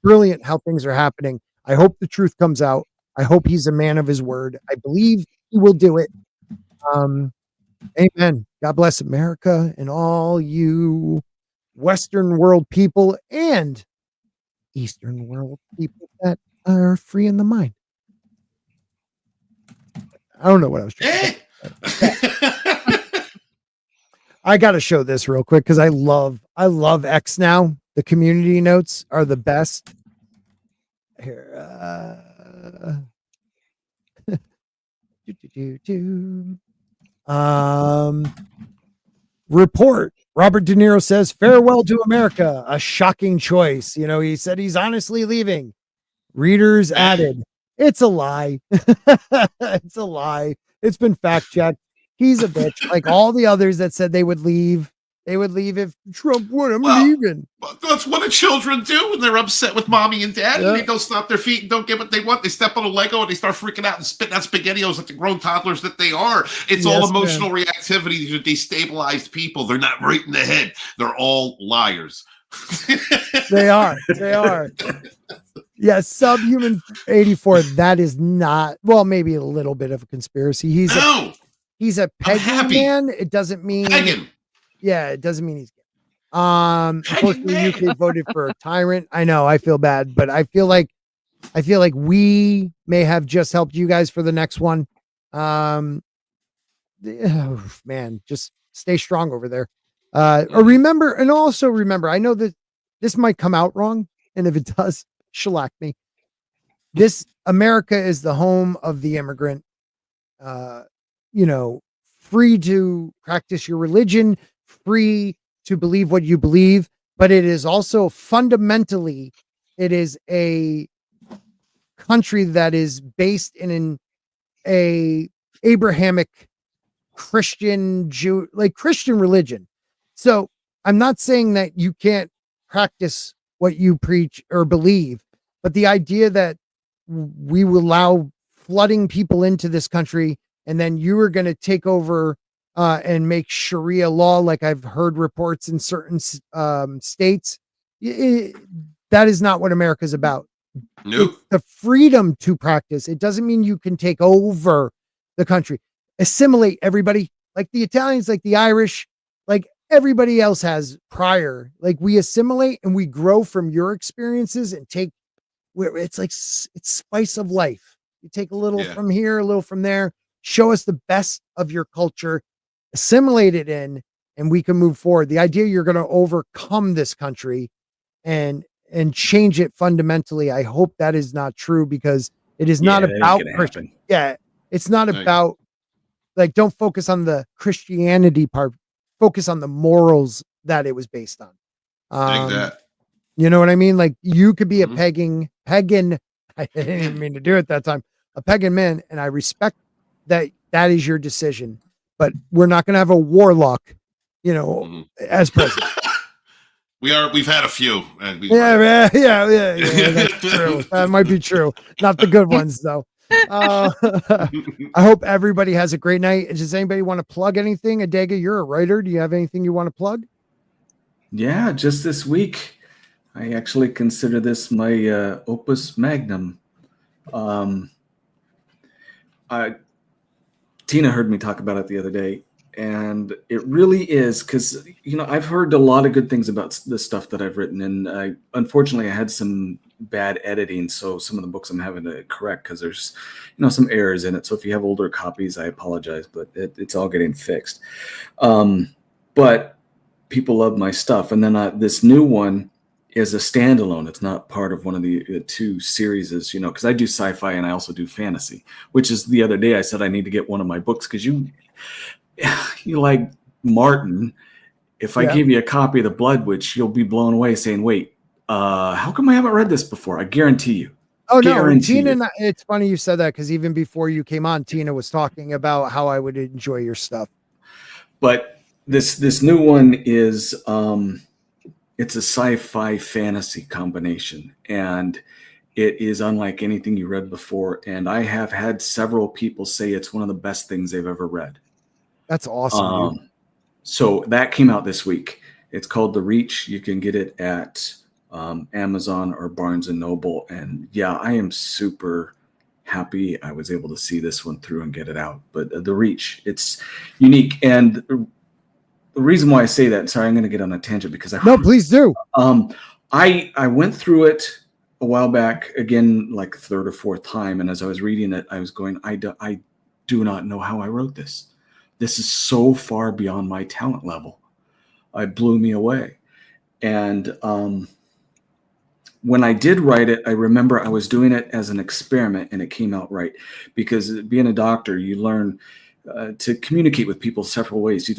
brilliant how things are happening. I hope the truth comes out. I hope he's a man of his word. I believe he will do it. Amen. God bless America and all you Western world people and Eastern world people that are free in the mind. I don't know what I was trying to say. I got to show this real quick because I love X now. The community notes are the best. Here, report. Robert De Niro says farewell to America. A shocking choice. You know, he said he's honestly leaving. Readers added, it's a lie. It's a lie. It's been fact checked. He's a bitch. Like all the others that said they would leave. They would leave if Trump would. I'm leaving. That's what the children do when they're upset with mommy and daddy. They don't stop their feet and don't get what they want. They step on a Lego and they start freaking out and spitting out SpaghettiOs like the grown toddlers that they are. It's all emotional reactivity to destabilized people. They're not right in the head. They're all liars. They are. They are. Yeah, Subhuman 84. That is not, well, maybe a little bit of a conspiracy. He's a pagan man. It doesn't mean pagan. Yeah, it doesn't mean he's unfortunately UK voted for a tyrant. I know, I feel bad, but I feel like we may have just helped you guys for the next one. Man, just stay strong over there. Remember, I know that this might come out wrong, and if it does, shellac me. This America is the home of the immigrant. Free to practice your religion, free to believe what you believe, but it is also fundamentally It is a country that is based in a Abrahamic Christian Jew, like Christian religion. So I'm not saying that you can't practice what you preach or believe, but the idea that we will allow flooding people into this country and then you are going to take over and make Sharia law, like I've heard reports in certain states, that is not what America's about. Nope. It's the freedom to practice. It doesn't mean you can take over the country. Assimilate everybody, like the Italians, like the Irish, like everybody else has prior. Like we assimilate and we grow from your experiences and take where it's like it's spice of life. You take a little from here, a little from there, show us the best of your culture, assimilate it in, and we can move forward. The idea you're going to overcome this country and change it fundamentally, I hope that is not true, because it is not about Christian. Yeah, it's not about, like, don't focus on the Christianity part, focus on the morals that it was based on. Take that. You know what I mean? Like, you could be a pagan, I didn't even mean to do it that time, a pagan man, and I respect that is your decision, but we're not going to have a warlock, as president. We've had a few. And yeah, that's true. That might be true. Not the good ones, though. I hope everybody has a great night. Does anybody want to plug anything? Adega, you're a writer. Do you have anything you want to plug? Yeah, just this week, I actually consider this my opus magnum. Tina heard me talk about it the other day, and it really is, because I've heard a lot of good things about the stuff that I've written, and unfortunately I had some bad editing, so some of the books I'm having to correct because there's some errors in it. So if you have older copies, I apologize, but it's all getting fixed. But people love my stuff, and then this new one is a standalone. It's not part of one of the two series, because I do sci-fi and I also do fantasy, which is the other day I said I need to get one of my books, because you like Martin. If I gave you a copy of The Blood Witch, you'll be blown away saying, wait, how come I haven't read this before? I guarantee you. Oh, no, Tina, it's funny you said that, because even before you came on, Tina was talking about how I would enjoy your stuff. But this new one is it's a sci-fi fantasy combination, and it is unlike anything you read before. And I have had several people say it's one of the best things they've ever read. That's awesome, dude. So that came out this week. It's called The Reach. You can get it at Amazon or Barnes and Noble. And yeah, I am super happy I was able to see this one through and get it out. But The Reach, it's unique. And the reason why I say that, sorry, I'm going to get on a tangent because no, please do. I went through it a while back, again, like third or fourth time. And as I was reading it, I was going, I do not know how I wrote this. This is so far beyond my talent level. It blew me away. And when I did write it, I remember I was doing it as an experiment, and it came out right. Because being a doctor, you learn to communicate with people several ways.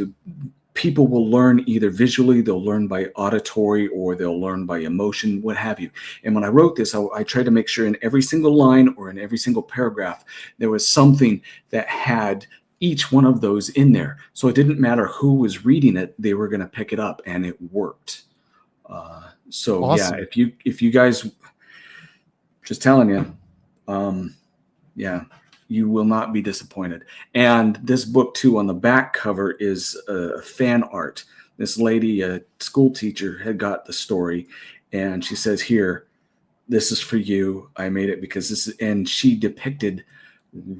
People will learn either visually, they'll learn by auditory, or they'll learn by emotion, what have you. And when I wrote this, I tried to make sure in every single line or in every single paragraph, there was something that had each one of those in there. So it didn't matter who was reading it, they were going to pick it up, and it worked. So awesome. Yeah, if you guys, just telling you, yeah, you will not be disappointed. And this book too, on the back cover is fan art. This lady, a school teacher, had got the story, and she says, here, this is for you. I made it because this is, and she depicted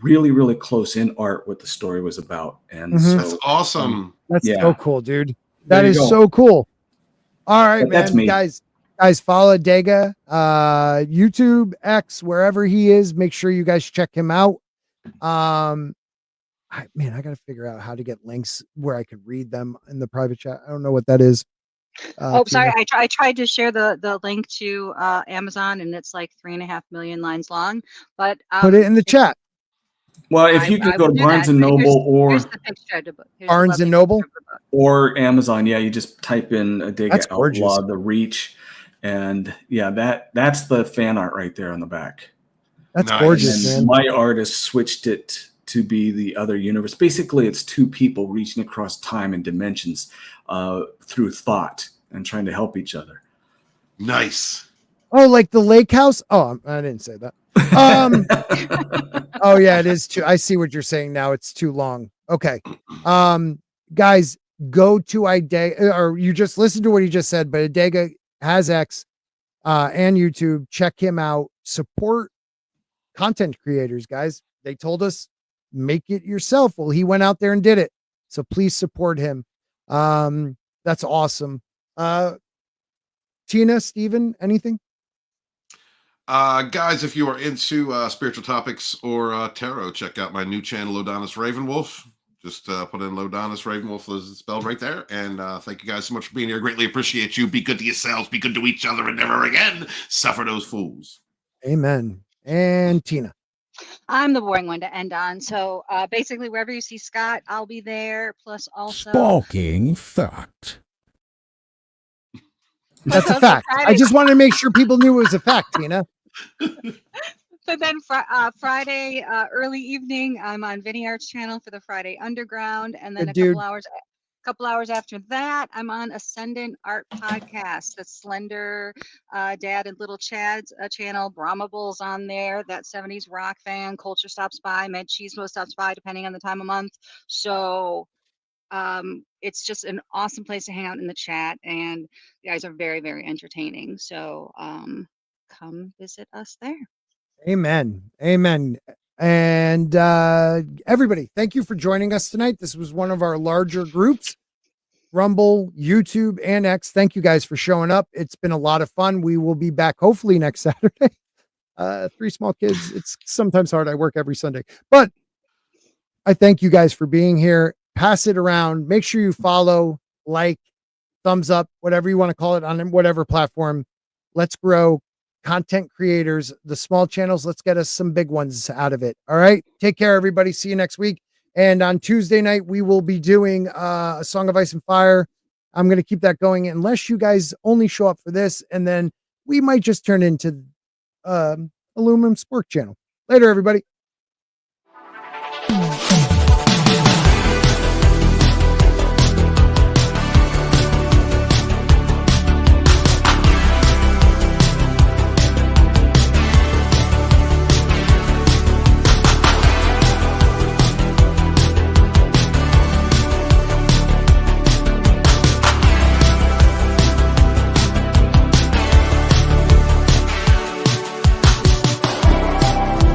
really, really close in art what the story was about. And so that's awesome. That's so cool, dude. That is so cool. All right, man. That's me. Guys, follow Adega, YouTube, X, wherever he is. Make sure you guys check him out. I gotta figure out how to get links where I could read them in the private chat. I don't know what that is. Sorry. I tried to share the link to Amazon, and it's like 3.5 million lines long, but put it in the chat. Well, if you can go to Barnes and Noble or Barnes and Noble or Amazon, yeah, you just type in Adega Outlaw, The Reach, And yeah, that's the fan art right there on the back. That's Nice. gorgeous, And man. my artist switched it to be the other universe. Basically, it's two people reaching across time and dimensions through thought and trying to help each other. Nice. Oh, like the lake house? Oh, I didn't say that. Oh yeah, it is too. I see what you're saying now. It's too long. Okay. Guys, go to Idega, or you just listen to what he just said, but Idega has X and YouTube. Check him out. Support content creators, guys. They told us make it yourself. Well, he went out there and did it. So please support him. That's awesome. Tina, Steven, anything? Guys, if you are into spiritual topics or tarot, check out my new channel, Lodonis Ravenwolf. Just put in Lodonis Ravenwolf as it's spelled right there. And thank you guys so much for being here. Greatly appreciate you. Be good to yourselves. Be good to each other. And never again suffer those fools. Amen. And Tina. I'm the boring one to end on. So basically, wherever you see Scott, I'll be there. Plus, also Stalking fact. That's a fact. I just wanted to make sure people knew it was a fact, Tina. But then Friday early evening, I'm on Vinny Art's channel for the Friday Underground, and then Good a couple hours after that, I'm on Ascendant Art Podcast, the Slender Dad and Little Chad's channel. Brahma Bull's on there. That 70s rock fan. Culture stops by. Med Cheesemo stops by, depending on the time of month. So it's just an awesome place to hang out in the chat, and you guys are very, very entertaining. So come visit us there. Amen. Amen. And everybody, thank you for joining us tonight. This was one of our larger groups, Rumble, YouTube, and X. Thank you guys for showing up. It's been a lot of fun. We will be back hopefully next Saturday. 3 small kids. It's sometimes hard. I work every Sunday, but I thank you guys for being here. Pass it around. Make sure you follow, like, thumbs up, whatever you want to call it on whatever platform. Let's grow content creators, the small channels. Let's get us some big ones out of it. All right. Take care, everybody. See you next week. And on Tuesday night, we will be doing a Song of Ice and Fire. I'm going to keep that going unless you guys only show up for this. And then we might just turn into Aluminum Spork channel. Later, everybody.